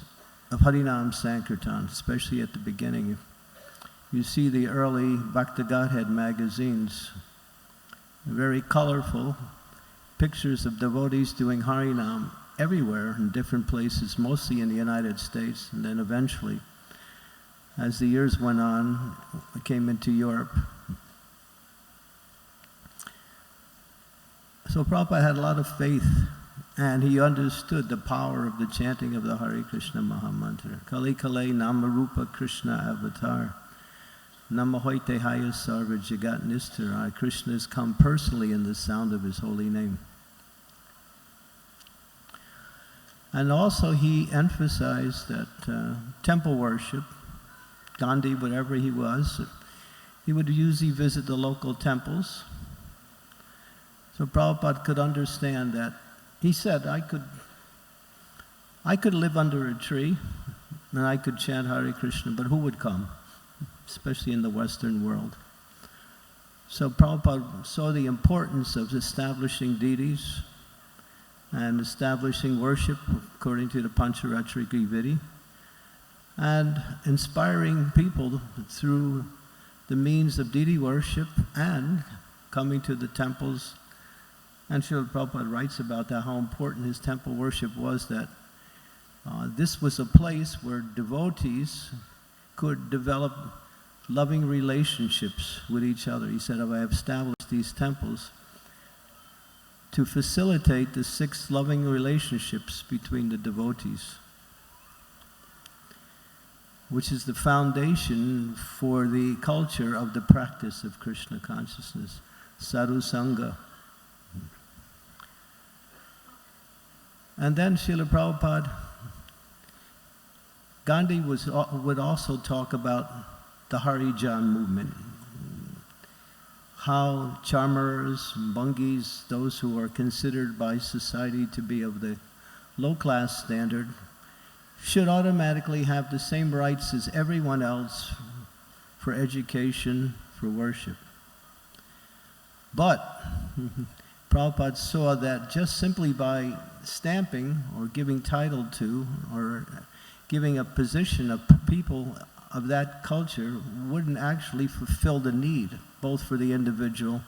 of Harinam Sankirtan, especially at the beginning. You see the early Bhakta Godhead magazines, very colorful pictures of devotees doing Harinam everywhere in different places, mostly in the United States, and then eventually, as the years went on, it came into Europe. So Prabhupada had a lot of faith, and he understood the power of the chanting of the Hare Krishna Mahamantra. Kali Kale Namarupa Krishna Avatar. Namahoite Haya Sarva Jagat Nistara. Krishna has come personally in the sound of his holy name. And also he emphasized that temple worship, Gandhi, wherever he was, he would usually visit the local temples. So Prabhupada could understand that. He said, I could live under a tree and I could chant Hare Krishna, but who would come? Especially in the Western world. So Prabhupada saw the importance of establishing deities and establishing worship according to the Pancharatrika Vidi, and inspiring people through the means of deity worship and coming to the temples. And Srila Prabhupada writes about that, how important his temple worship was, that this was a place where devotees could develop loving relationships with each other. He said, I have established these temples to facilitate the 6 loving relationships between the devotees, which is the foundation for the culture of the practice of Krishna consciousness, sadhu sangha. And then Srila Prabhupada, Gandhi would also talk about the Harijan movement, how charmers, bungis, those who are considered by society to be of the low-class standard, should automatically have the same rights as everyone else for education, for worship. But Prabhupada saw that just simply by stamping or giving title to or giving a position of people of that culture wouldn't actually fulfill the need, both for the individual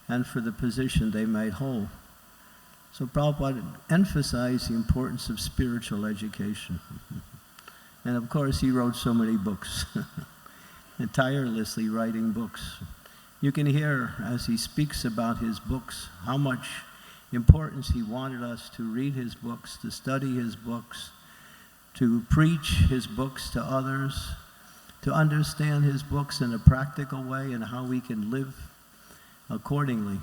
and for the position they might hold. So Prabhupada emphasized the importance of spiritual education. And of course, he wrote so many books, and tirelessly writing books. You can hear as he speaks about his books how much importance he wanted us to read his books, to study his books, to preach his books to others, to understand his books in a practical way and how we can live accordingly.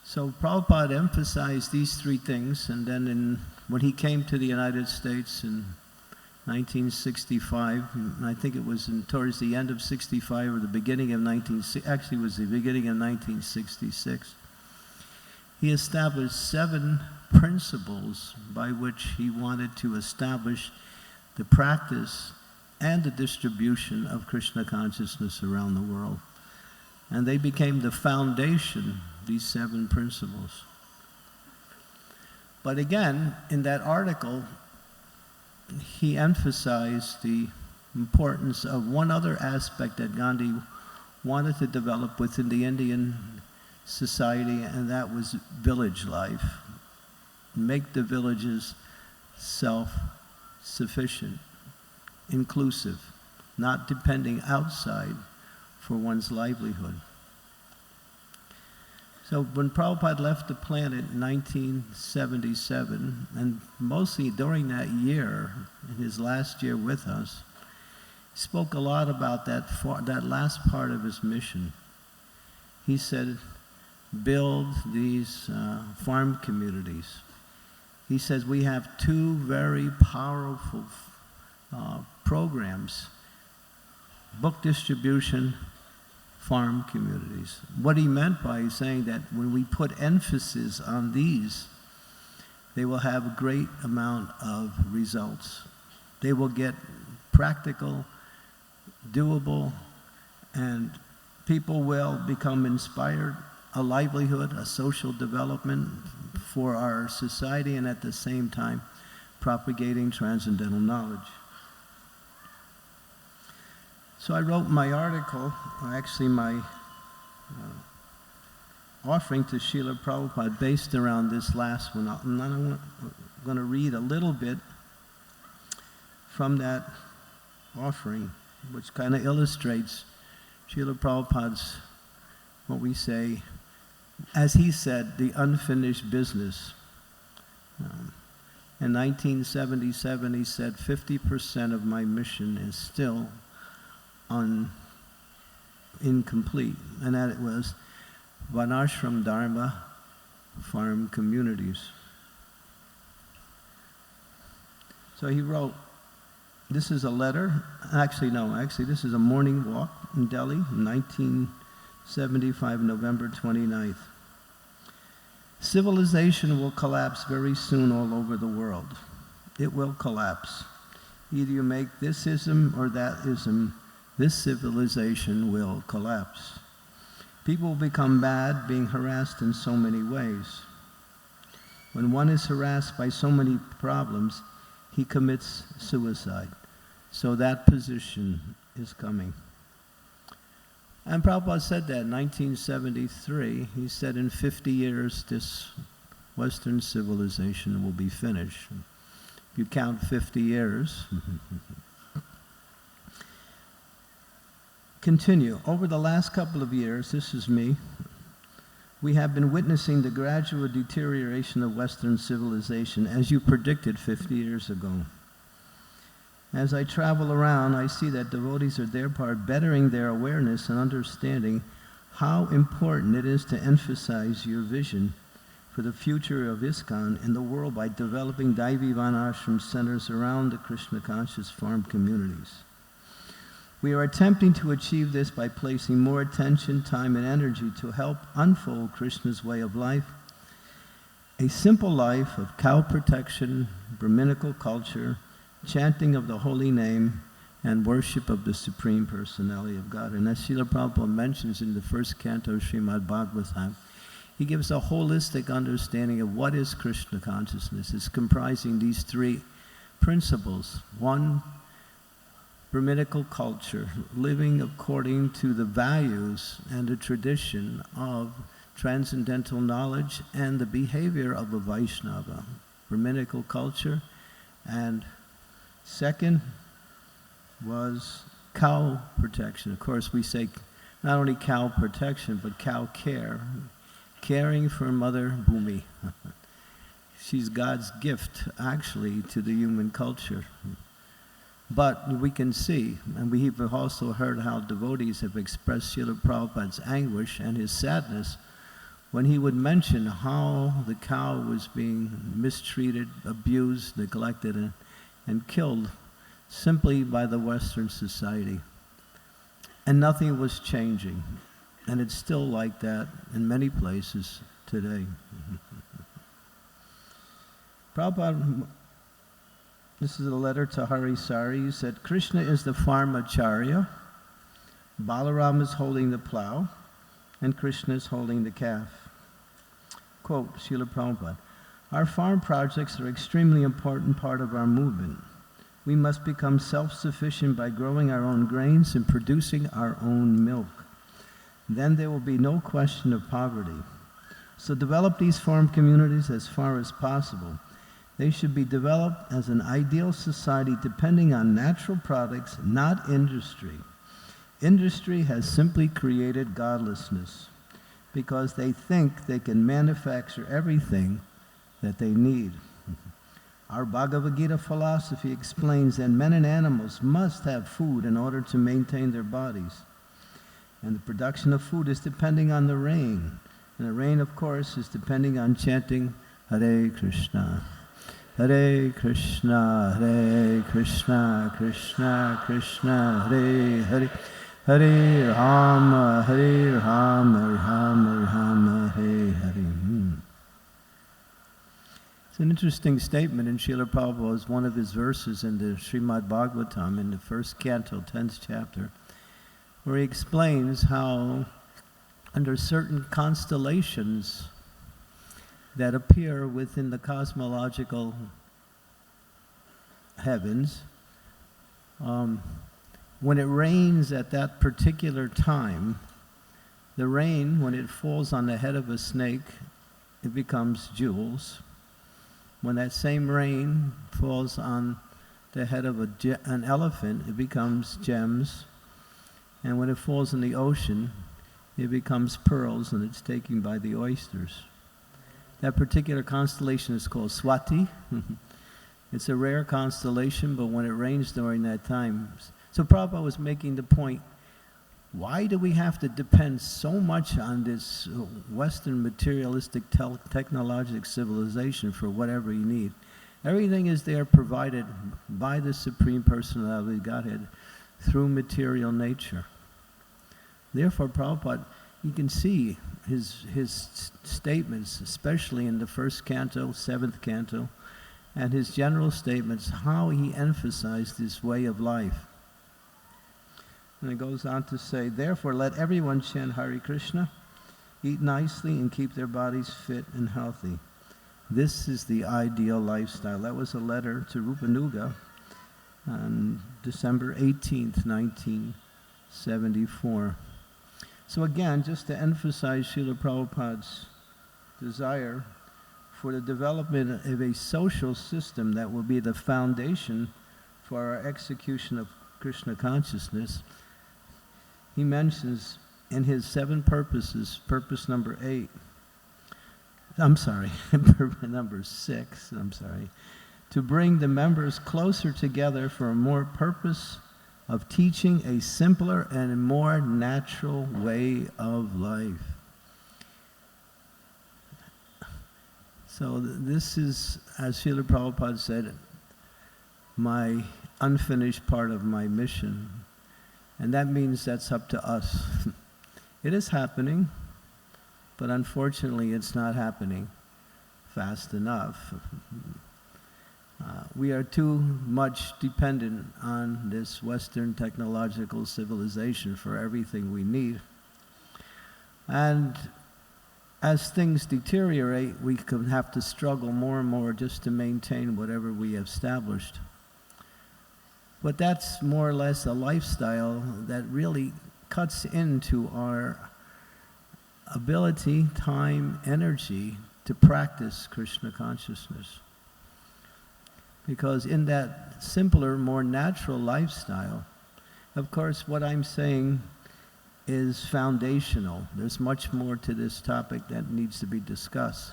So Prabhupada emphasized these three things, and then when he came to the United States in 1965, and I think it was towards the end of 65 or the beginning of actually it was the beginning of 1966, he established 7 principles by which he wanted to establish the practice and the distribution of Krishna consciousness around the world. And they became the foundation, these 7 principles. But again, in that article, he emphasized the importance of one other aspect that Gandhi wanted to develop within the Indian society, and that was village life. Make the villages self-sufficient, inclusive, not depending outside for one's livelihood. So when Prabhupada left the planet in 1977, and mostly during that year, in his last year with us, he spoke a lot about that last part of his mission. He said, build these farm communities. He says we have 2 very powerful programs: book distribution, farm communities. What he meant by saying that when we put emphasis on these, they will have a great amount of results. They will get practical, doable, and people will become inspired, a livelihood, a social development for our society, and at the same time propagating transcendental knowledge. So I wrote my article, actually my offering to Srila Prabhupada, based around this last one. I'm going to read a little bit from that offering, which kind of illustrates Srila Prabhupada's, what we say, as he said, the unfinished business. In 1977, he said, 50% of my mission is still incomplete, and that it was Varnashram Dharma farm communities. So he wrote, this is a letter, actually this is a morning walk in Delhi, 1975, November 29th. Civilization will collapse very soon all over the world. It will collapse. Either you make this ism or that ism, this civilization will collapse. People will become bad, being harassed in so many ways. When one is harassed by so many problems, he commits suicide. So that position is coming. And Prabhupada said that in 1973. He said in 50 years this Western civilization will be finished. If you count 50 years, continue. Over the last couple of years, this is me, we have been witnessing the gradual deterioration of Western civilization, as you predicted 50 years ago. As I travel around, I see that devotees are their part bettering their awareness and understanding how important it is to emphasize your vision for the future of ISKCON in the world by developing Daivi Varnashram centers around the Krishna conscious farm communities. We are attempting to achieve this by placing more attention, time, and energy to help unfold Krishna's way of life, a simple life of cow protection, Brahminical culture, chanting of the holy name, and worship of the Supreme Personality of God. And as Srila Prabhupada mentions in the first canto of Srimad Bhagavatam, he gives a holistic understanding of what is Krishna consciousness. It's comprising these three principles. One, Brahminical culture, living according to the values and the tradition of transcendental knowledge and the behavior of a Vaishnava. Brahminical culture. And second was cow protection. Of course, we say not only cow protection, but cow care. Caring for Mother Bhumi. She's God's gift, actually, to the human culture. But we can see, and we have also heard how devotees have expressed Srila Prabhupada's anguish and his sadness when he would mention how the cow was being mistreated, abused, neglected, and killed simply by the Western society. And nothing was changing. And it's still like that in many places today. Prabhupada, this is a letter to Hari Sari. He said, Krishna is the farmacharya, Balaram is holding the plow, and Krishna is holding the calf. Quote, Srila Prabhupada, our farm projects are an extremely important part of our movement. We must become self-sufficient by growing our own grains and producing our own milk. Then there will be no question of poverty. So develop these farm communities as far as possible. They should be developed as an ideal society depending on natural products, not industry. Industry has simply created godlessness because they think they can manufacture everything that they need. Our Bhagavad Gita philosophy explains that men and animals must have food in order to maintain their bodies. And the production of food is depending on the rain. And the rain, of course, is depending on chanting Hare Krishna. Hare Krishna, Hare Krishna, Krishna Krishna, Hare Hare, Hare Rama, Hare Rama, Rama Rama, Hare Hare. It's an interesting statement in Srila Prabhupada's one of his verses in the Srimad Bhagavatam in the first canto, 10th chapter, where he explains how under certain constellations that appear within the cosmological heavens, when it rains at that particular time, the rain, when it falls on the head of a snake, it becomes jewels. When that same rain falls on the head of an elephant, it becomes gems. And when it falls in the ocean, it becomes pearls and it's taken by the oysters. That particular constellation is called Swati. It's a rare constellation, but when it rains during that time. So Prabhupada was making the point, why do we have to depend so much on this Western materialistic technological civilization for whatever you need? Everything is there provided by the Supreme Personality of Godhead through material nature. Therefore, Prabhupada, you can see his statements, especially in the first canto, 7th canto, and his general statements, how he emphasized this way of life. And it goes on to say, therefore let everyone chant Hare Krishna, eat nicely, and keep their bodies fit and healthy. This is the ideal lifestyle. That was a letter to Rupanuga on December 18th, 1974. So again, just to emphasize Srila Prabhupada's desire for the development of a social system that will be the foundation for our execution of Krishna consciousness, he mentions in his 7 purposes, purpose number 6, to bring the members closer together for a more purpose of teaching a simpler and more natural way of life. So this is, as Srila Prabhupada said, my unfinished part of my mission. And that means that's up to us. It is happening, but unfortunately it's not happening fast enough. We are too much dependent on this Western technological civilization for everything we need. And as things deteriorate, we could have to struggle more and more just to maintain whatever we have established. But that's more or less a lifestyle that really cuts into our ability, time, energy to practice Krishna consciousness. Because in that simpler, more natural lifestyle, of course, what I'm saying is foundational. There's much more to this topic that needs to be discussed.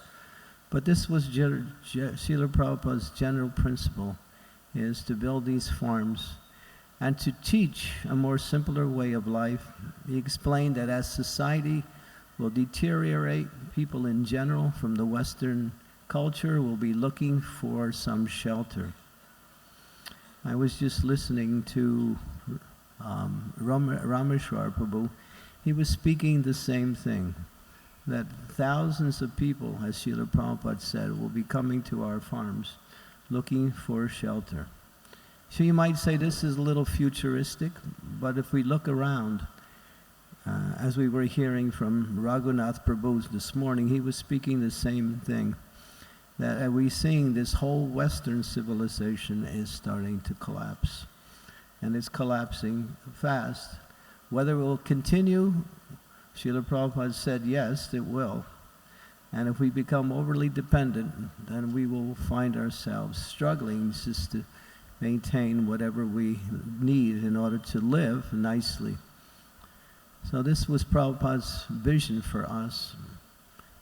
But this was Srila Prabhupada's general principle, is to build these farms and to teach a more simpler way of life. He explained that as society will deteriorate, people in general from the Western culture will be looking for some shelter. I was just listening to Rameshwar Prabhu. He was speaking the same thing, that thousands of people, as Srila Prabhupada said, will be coming to our farms looking for shelter. So you might say this is a little futuristic, but if we look around, as we were hearing from Raghunath Prabhu this morning, he was speaking the same thing, that we're seeing this whole Western civilization is starting to collapse. And it's collapsing fast. Whether it will continue, Srila Prabhupada said, yes, it will. And if we become overly dependent, then we will find ourselves struggling just to maintain whatever we need in order to live nicely. So this was Prabhupada's vision for us.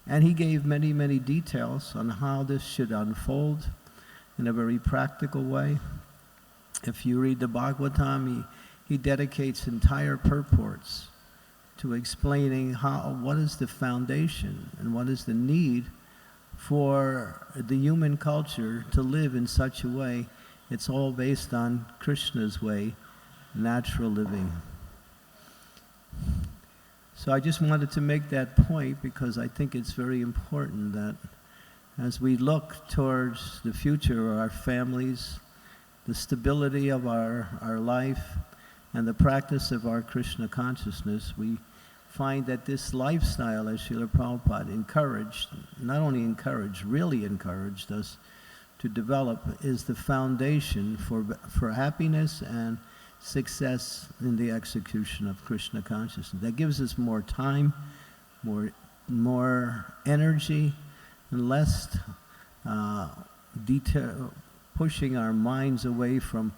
And he gave many, many details on how this should unfold in a very practical way. If you read the Bhagavatam, he dedicates entire purports to explaining what is the foundation and what is the need for the human culture to live in such a way. It's all based on Krishna's way, natural living. So I just wanted to make that point because I think it's very important that as we look towards the future of our families, the stability of our life, and the practice of our Krishna consciousness, we find that this lifestyle, as Srila Prabhupada encouraged, not only encouraged, really encouraged us to develop, is the foundation for happiness and success in the execution of Krishna consciousness. That gives us more time, more energy, and less pushing our minds away from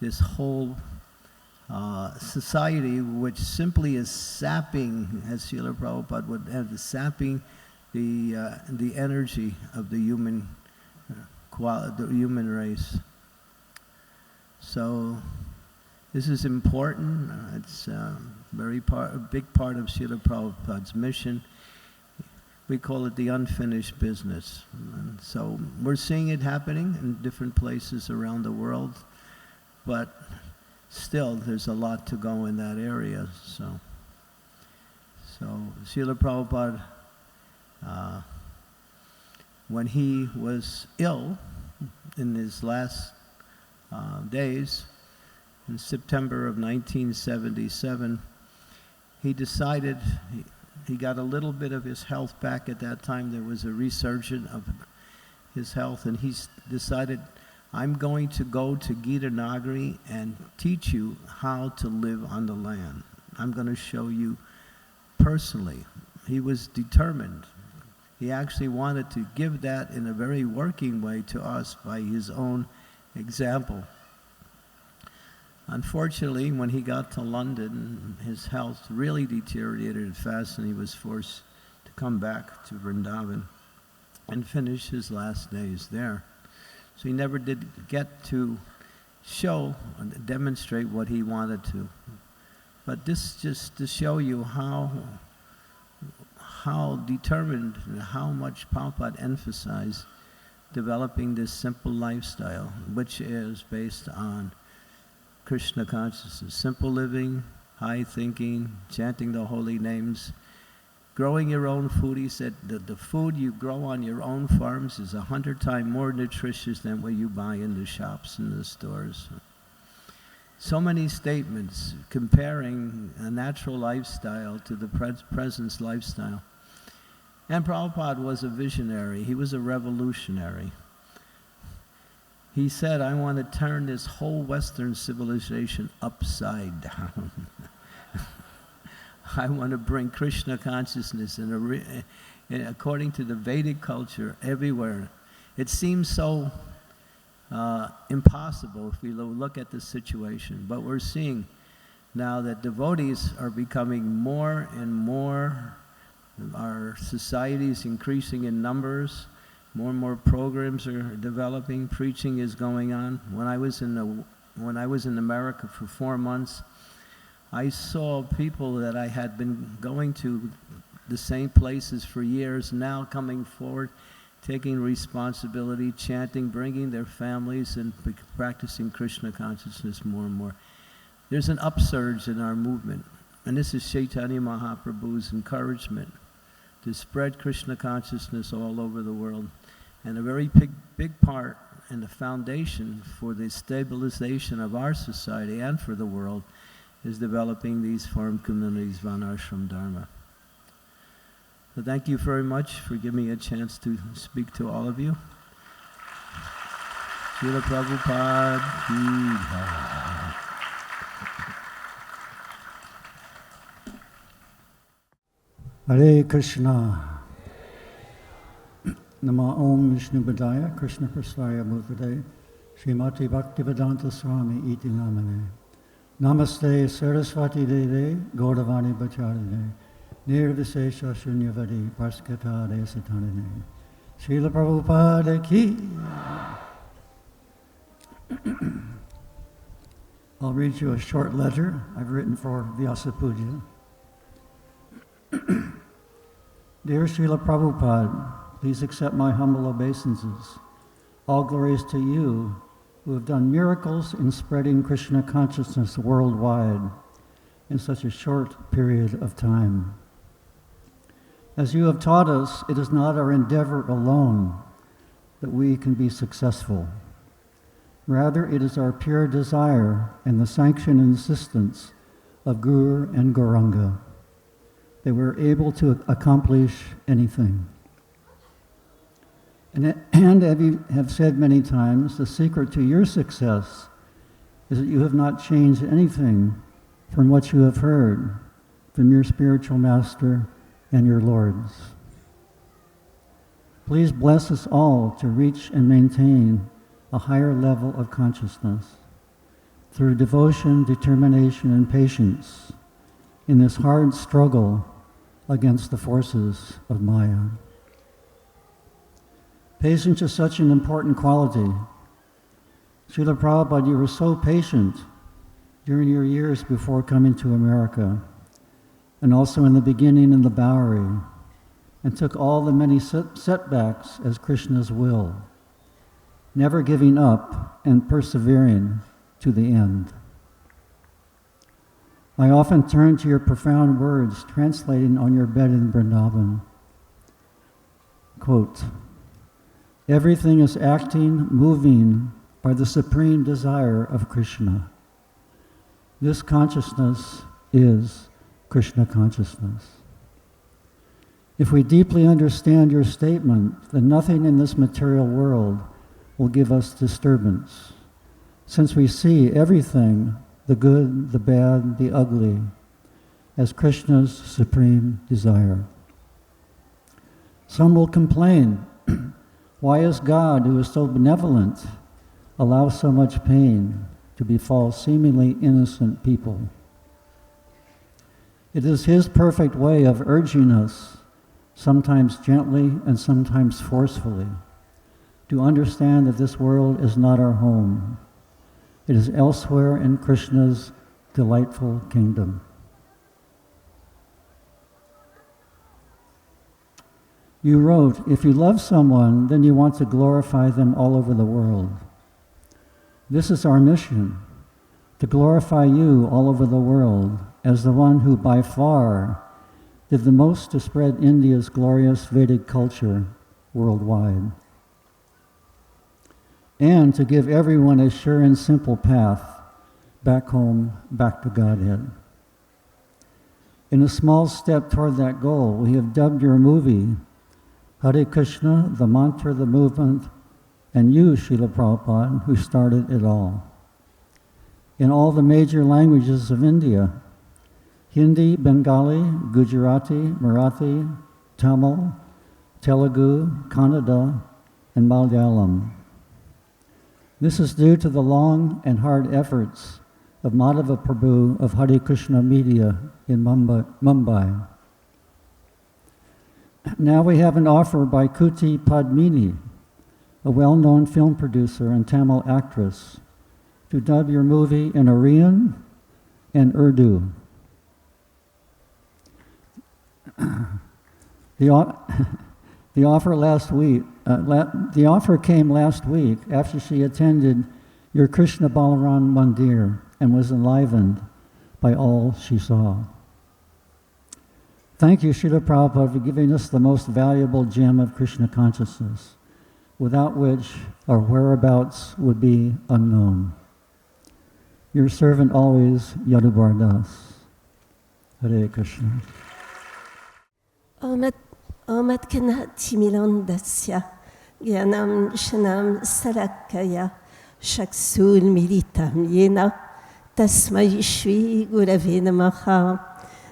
this whole society which simply is sapping, as Srila Prabhupada would have, sapping the energy of the human race. So this is important. It's a big part of Srila Prabhupada's mission. We call it the unfinished business. And so we're seeing it happening in different places around the world, but still there's a lot to go in that area. So Srila Prabhupada, when he was ill in his last days, in September of 1977, he decided, he got a little bit of his health back at that time. There was a resurgence of his health, and he decided, I'm going to go to Gita Nagari and teach you how to live on the land. I'm going to show you personally. He was determined. He actually wanted to give that in a very working way to us by his own example. Unfortunately, when he got to London, his health really deteriorated fast, and he was forced to come back to Vrindavan and finish his last days there. So he never did get to show and demonstrate what he wanted to. But this just to show you how determined and how much Prabhupada emphasized developing this simple lifestyle, which is based on Krishna consciousness, simple living, high thinking, chanting the holy names, growing your own food. He said that the food you grow on your own farms is 100 times more nutritious than what you buy in the shops and the stores. So many statements comparing a natural lifestyle to the present lifestyle. And Prabhupada was a visionary. He was a revolutionary. He said, I want to turn this whole Western civilization upside down. I want to bring Krishna consciousness according to the Vedic culture everywhere. It seems so impossible if we look at the situation, but we're seeing now that devotees are becoming more and more. Our society is increasing in numbers. More and more programs are developing. Preaching is going on. When I was in America for 4 months, I saw people that I had been going to the same places for years now coming forward, taking responsibility, chanting, bringing their families, and practicing Krishna consciousness more and more. There's an upsurge in our movement, and this is Chaitanya Mahaprabhu's encouragement to spread Krishna consciousness all over the world. And a very big part and the foundation for the stabilization of our society and for the world is developing these farm communities, Varnashram Dharma. So thank you very much for giving me a chance to speak to all of you. Srila Prabhupada ki jai. Hare Krishna. Nama Om Vishnu Padaya Krishna Prasthaya Bhutade Srimati Bhaktivedanta Swami Iti Namane Namaste Saraswati Deve Gaudavani Bacharine Nirvisesha Shunyavadi Parskata Desatanine Srila Prabhupada Ki. I'll read you a short letter I've written for Vyasa Puja. Dear Srila Prabhupada, please accept my humble obeisances. All glories to you, who have done miracles in spreading Krishna consciousness worldwide in such a short period of time. As you have taught us, it is not our endeavor alone that we can be successful. Rather, it is our pure desire and the sanction and assistance of Guru and Gauranga that we're able to accomplish anything. And as you have said many times, the secret to your success is that you have not changed anything from what you have heard from your spiritual master and your lords. Please bless us all to reach and maintain a higher level of consciousness through devotion, determination, and patience in this hard struggle against the forces of Maya. Patience is such an important quality. Srila Prabhupada, you were so patient during your years before coming to America, and also in the beginning in the Bowery, and took all the many setbacks as Krishna's will, never giving up and persevering to the end. I often turn to your profound words translating on your bed in Vrindavan. Quote, everything is acting, moving by the supreme desire of Krishna. This consciousness is Krishna consciousness. If we deeply understand your statement, then nothing in this material world will give us disturbance, since we see everything, the good, the bad, the ugly, as Krishna's supreme desire. Some will complain, why is God, who is so benevolent, allow so much pain to befall seemingly innocent people? It is His perfect way of urging us, sometimes gently and sometimes forcefully, to understand that this world is not our home. It is elsewhere in Krishna's delightful kingdom. You wrote, if you love someone, then you want to glorify them all over the world. This is our mission, to glorify you all over the world as the one who by far did the most to spread India's glorious Vedic culture worldwide, and to give everyone a sure and simple path back home, back to Godhead. In a small step toward that goal, we have dubbed your movie Hare Krishna, the mantra, the movement, and you, Srila Prabhupada, who started it all. In all the major languages of India, Hindi, Bengali, Gujarati, Marathi, Tamil, Telugu, Kannada, and Malayalam. This is due to the long and hard efforts of Madhava Prabhu of Hare Krishna Media in Mumbai. Now we have an offer by Kuti Padmini, a well-known film producer and Tamil actress, to dub your movie in Aryan and Urdu. The offer came last week after she attended your Krishna Balaram Mandir and was enlivened by all she saw. Thank you, Srila Prabhupada, for giving us the most valuable gem of Krishna consciousness, without which our whereabouts would be unknown. Your servant always, Yadubar Das. Hare Krishna. Omat Kanati Milandasya, Gyanam Shanam Sarakaya, Shaksul Militam Yena, Tasmai Shri Gurave Namaha,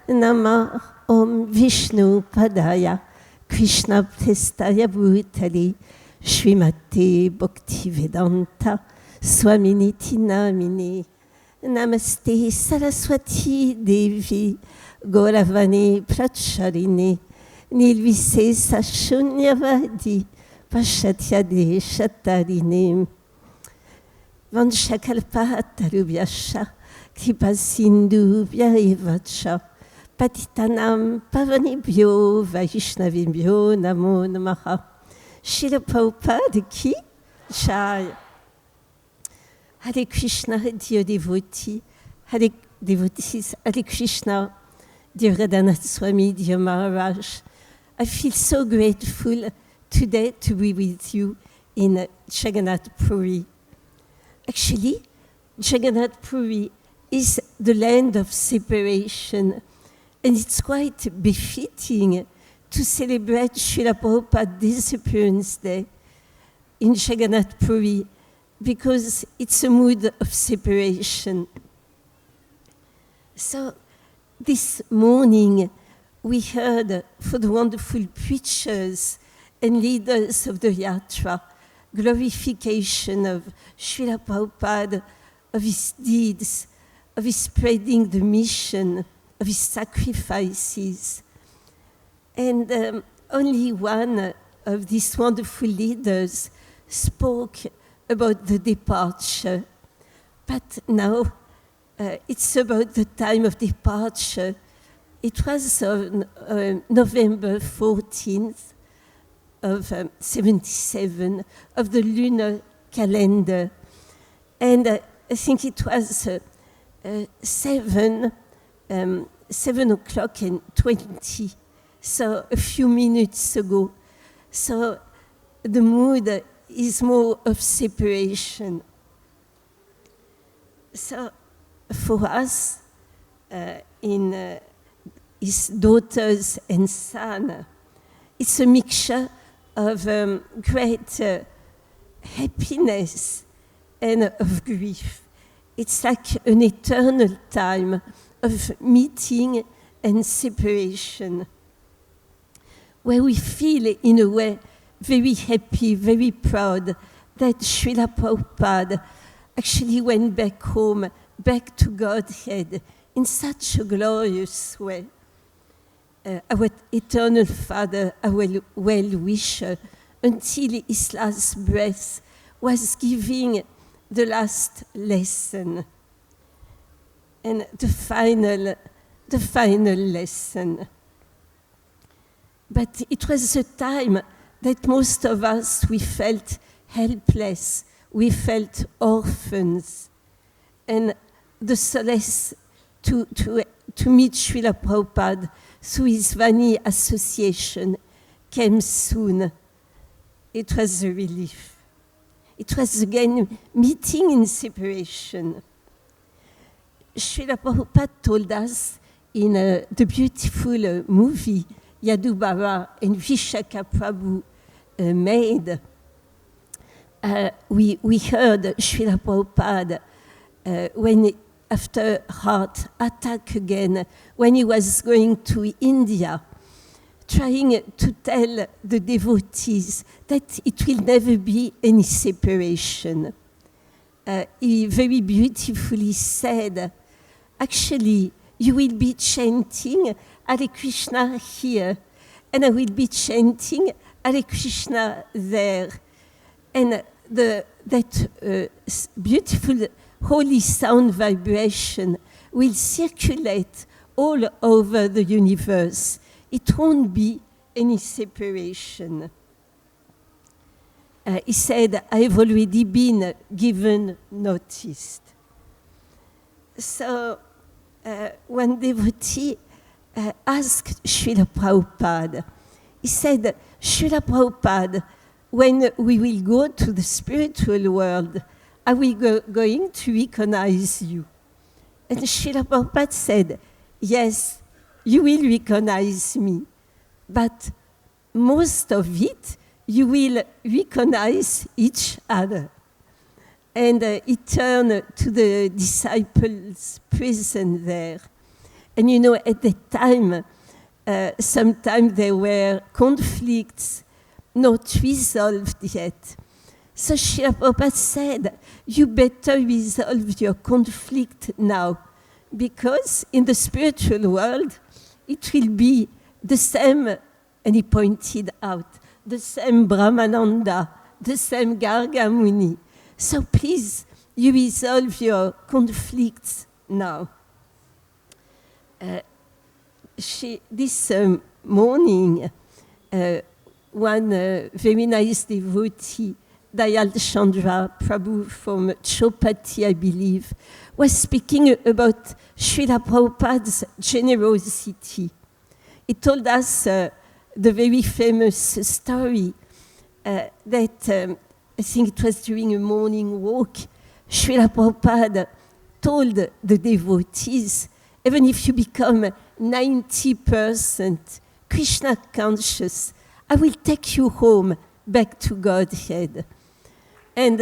Namah Om Vishnu Padaya, Krishna Prestaya Bhutali, Srimati Bhaktivedanta, Swaminiti Namini, Namaste Saraswati Devi, Gauravani Pracharini, Nilvise Shunyavadi, Pashatyade Shatarini, Vanshakalpa Tarubhyasha, Kripa Sindhu Vyaevacha, Patitanam Pavanibhyo Vaishnavibhyo Namo Namaha. Srila Prabhupada Ki Jai. Hare Krishna, dear devotees, Hare Krishna, dear Radhanath Swami, dear Maharaj. I feel so grateful today to be with you in Jagannath Puri. Actually, Jagannath Puri is the land of separation, and it's quite befitting to celebrate Srila Prabhupada Disappearance Day in Jagannath Puri, because it's a mood of separation. So this morning we heard for the wonderful preachers and leaders of the Yatra, glorification of Srila Prabhupada, of his deeds, of his spreading the mission, of his sacrifices. And only one of these wonderful leaders spoke about the departure. But now it's about the time of departure. It was on November 14th of 77 of the lunar calendar. And I think it was 7 o'clock and 20, so a few minutes ago. So the mood is more of separation. So for us, in his daughters and son, it's a mixture of great happiness and of grief. It's like an eternal time of meeting and separation, where we feel, in a way, very happy, very proud that Srila Prabhupada actually went back home, back to Godhead, in such a glorious way. Our eternal Father, our well-wisher, until his last breath, was giving the last lesson, and the final lesson. But it was a time that most of us, we felt helpless, we felt orphans, and the solace to meet Srila Prabhupada through his Vani association came soon. It was a relief. It was again meeting in separation. Srila Prabhupada told us in the beautiful movie Yadubara and Vishaka Prabhu made, we heard Srila Prabhupada when after heart attack again, when he was going to India, trying to tell the devotees that it will never be any separation. He very beautifully said, actually, you will be chanting Hare Krishna here, and I will be chanting Hare Krishna there. And that beautiful holy sound vibration will circulate all over the universe. It won't be any separation. He said, I've already been given notice. So one devotee asked Srila Prabhupada, he said, Srila Prabhupada, when we will go to the spiritual world, are we going to recognize you? And Srila Prabhupada said, yes, you will recognize me, but most of it, you will recognize each other. And he turned to the disciples present there. And you know, at that time, sometimes there were conflicts not resolved yet. So Srila Prabhupada said, you better resolve your conflict now, because in the spiritual world, it will be the same, and he pointed out, the same Brahmananda, the same Garga Muni. So please, you resolve your conflicts now. This morning, one very nice devotee, Dayal Chandra Prabhu from Chopati, I believe, was speaking about Srila Prabhupada's generosity. He told us the very famous story that I think it was during a morning walk, Srila Prabhupada told the devotees, even if you become 90% Krishna conscious, I will take you home back to Godhead. And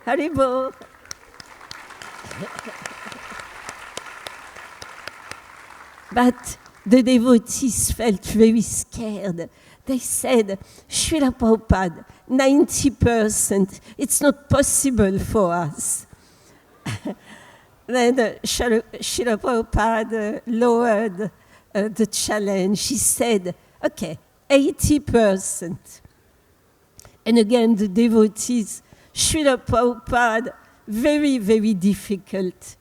Haribo. But the devotees felt very scared. They said, Srila Prabhupada, 90%, it's not possible for us. Then Srila Prabhupada lowered the challenge. He said, okay, 80%. And again, the devotees, Srila Prabhupada, very, very difficult.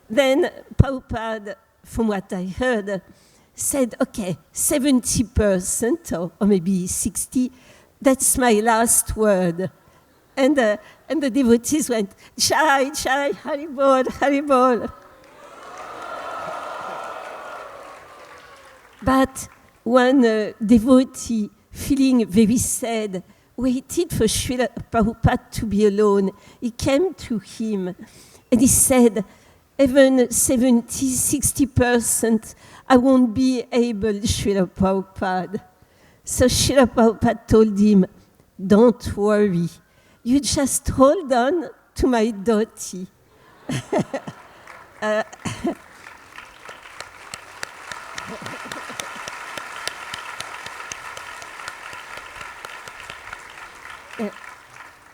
Then Prabhupada, from what I heard, said, okay, 70% or maybe 60%, that's my last word. And the devotees went, Jai, Jai, Haribol, Haribol. But one devotee, feeling very sad, waited for Srila Prabhupada to be alone. He came to him and he said, even 70, 60%, I won't be able, Srila Prabhupada. So Srila Prabhupada told him, don't worry, you just hold on to my dhoti.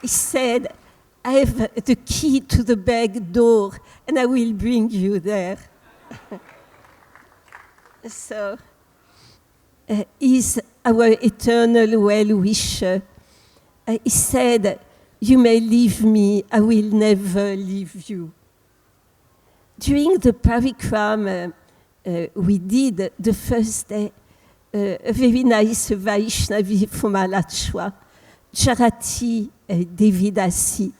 He said, I have the key to the back door, and I will bring you there. So, he's our eternal well-wisher. He said, you may leave me, I will never leave you. During the parikrama we did the first day, a very nice Vaishnavi from Alachua, Charati Devidasi,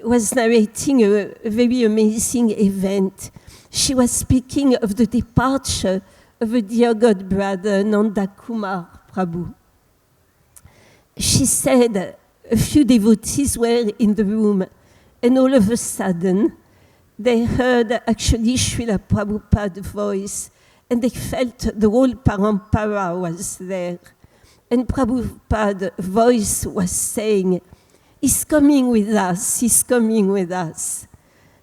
was narrating a very amazing event. She was speaking of the departure of a dear God brother, Nanda Kumar Prabhu. She said a few devotees were in the room, and all of a sudden, they heard actually Srila Prabhupada's voice, and they felt the whole parampara was there. And Prabhupada's voice was saying, he's coming with us, he's coming with us.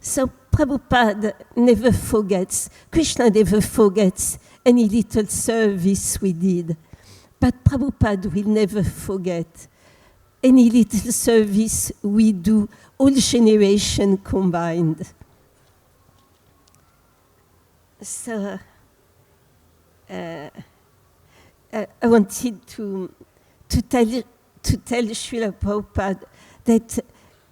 So Prabhupada never forgets, Krishna never forgets any little service we did. But Prabhupada will never forget any little service we do, all generations combined. So, I wanted to tell Srila Prabhupada that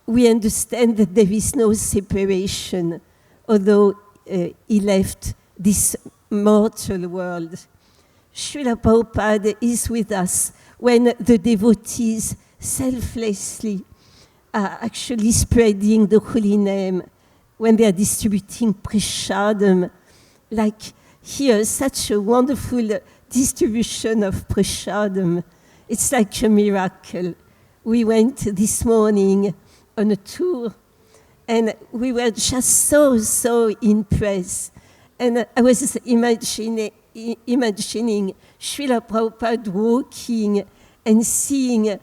we understand that there is no separation, although he left this mortal world. Srila Prabhupada is with us when the devotees selflessly are actually spreading the holy name, when they are distributing prasadam, like here, such a wonderful distribution of prasadam. It's like a miracle. We went this morning on a tour, and we were just so impressed. And I was imagining Srila Prabhupada walking and seeing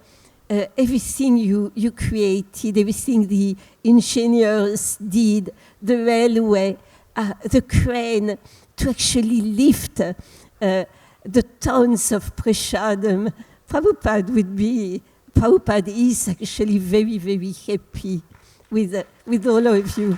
everything you created, everything the engineers did, the railway, the crane, to actually lift the tons of prasadam. Prabhupada is actually very, very happy with all of you.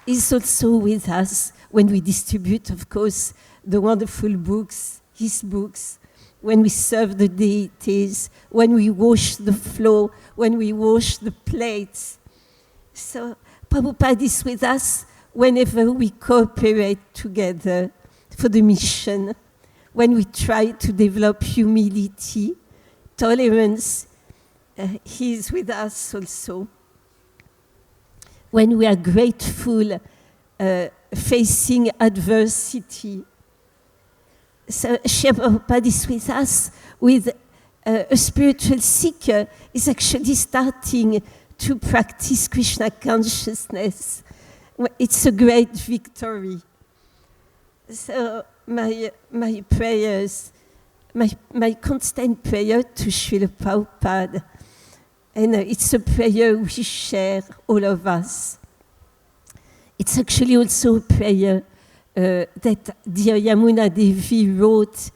He's also with us when we distribute, of course, the wonderful books, his books, when we serve the deities, when we wash the floor, when we wash the plates. So Prabhupada is with us whenever we cooperate together for the mission, when we try to develop humility, tolerance, he is with us also. When we are grateful, facing adversity. So Srila Prabhupada is with us with a spiritual seeker is actually starting to practice Krishna consciousness. It's a great victory. So my prayers, my constant prayer to Srila Prabhupada, and it's a prayer we share, all of us. It's actually also a prayer that dear Yamuna Devi wrote.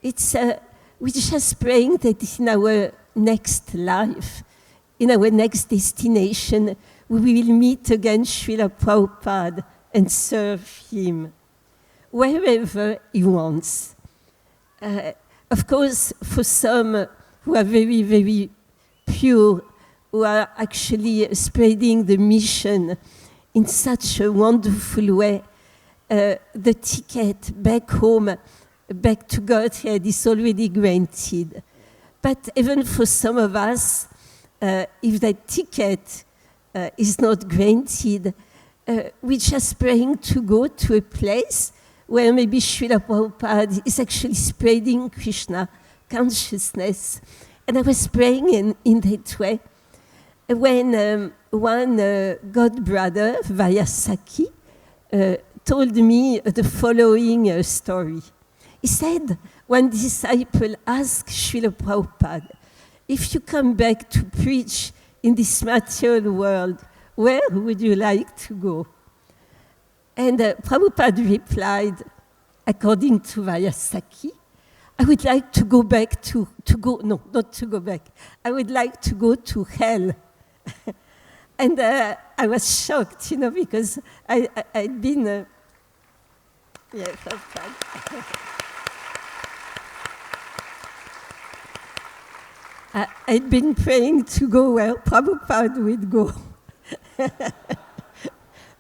It's we're just praying that in our next life, in our next destination, we will meet again Srila Prabhupada and serve him wherever he wants. Of course, for some who are very, very pure, who are actually spreading the mission in such a wonderful way, the ticket back home, back to Godhead is already granted. But even for some of us, if that ticket is not granted, we're just praying to go to a place where maybe Srila Prabhupada is actually spreading Krishna consciousness. And I was praying in that way when one god brother, Vayasaki, told me the following story. He said, one disciple asked Srila Prabhupada, if you come back to preach in this material world, where would you like to go? And Prabhupada replied, according to Vayasaki, I would like to go back not to go back. I would like to go to hell. And I was shocked, because I'd been, I'd been praying to go where Prabhupada would go.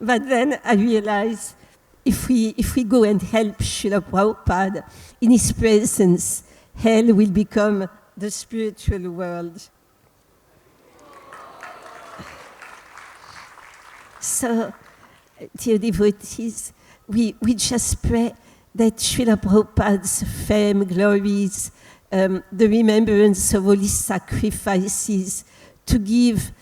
But then I realized if we go and help Srila Prabhupada in his presence, hell will become the spiritual world. So, dear devotees, we just pray that Srila Prabhupada's fame, glories, the remembrance of all his sacrifices to give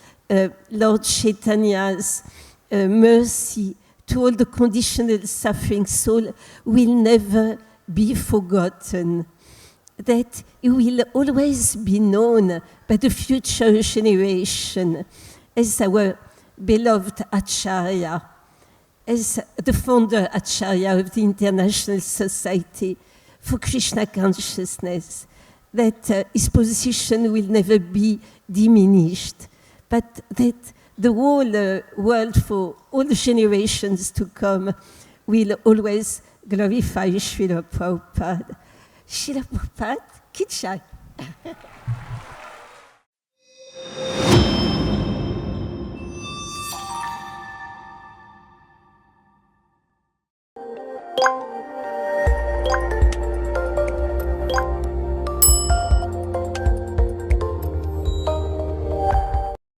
Lord Chaitanya's mercy to all the conditional suffering soul will never be forgotten, that it will always be known by the future generation as our beloved Acharya, as the founder Acharya of the International Society for Krishna Consciousness, that his position will never be diminished, but that the whole world for all the generations to come will always glorify Srila Prabhupada. Srila Prabhupada, Ki Jai.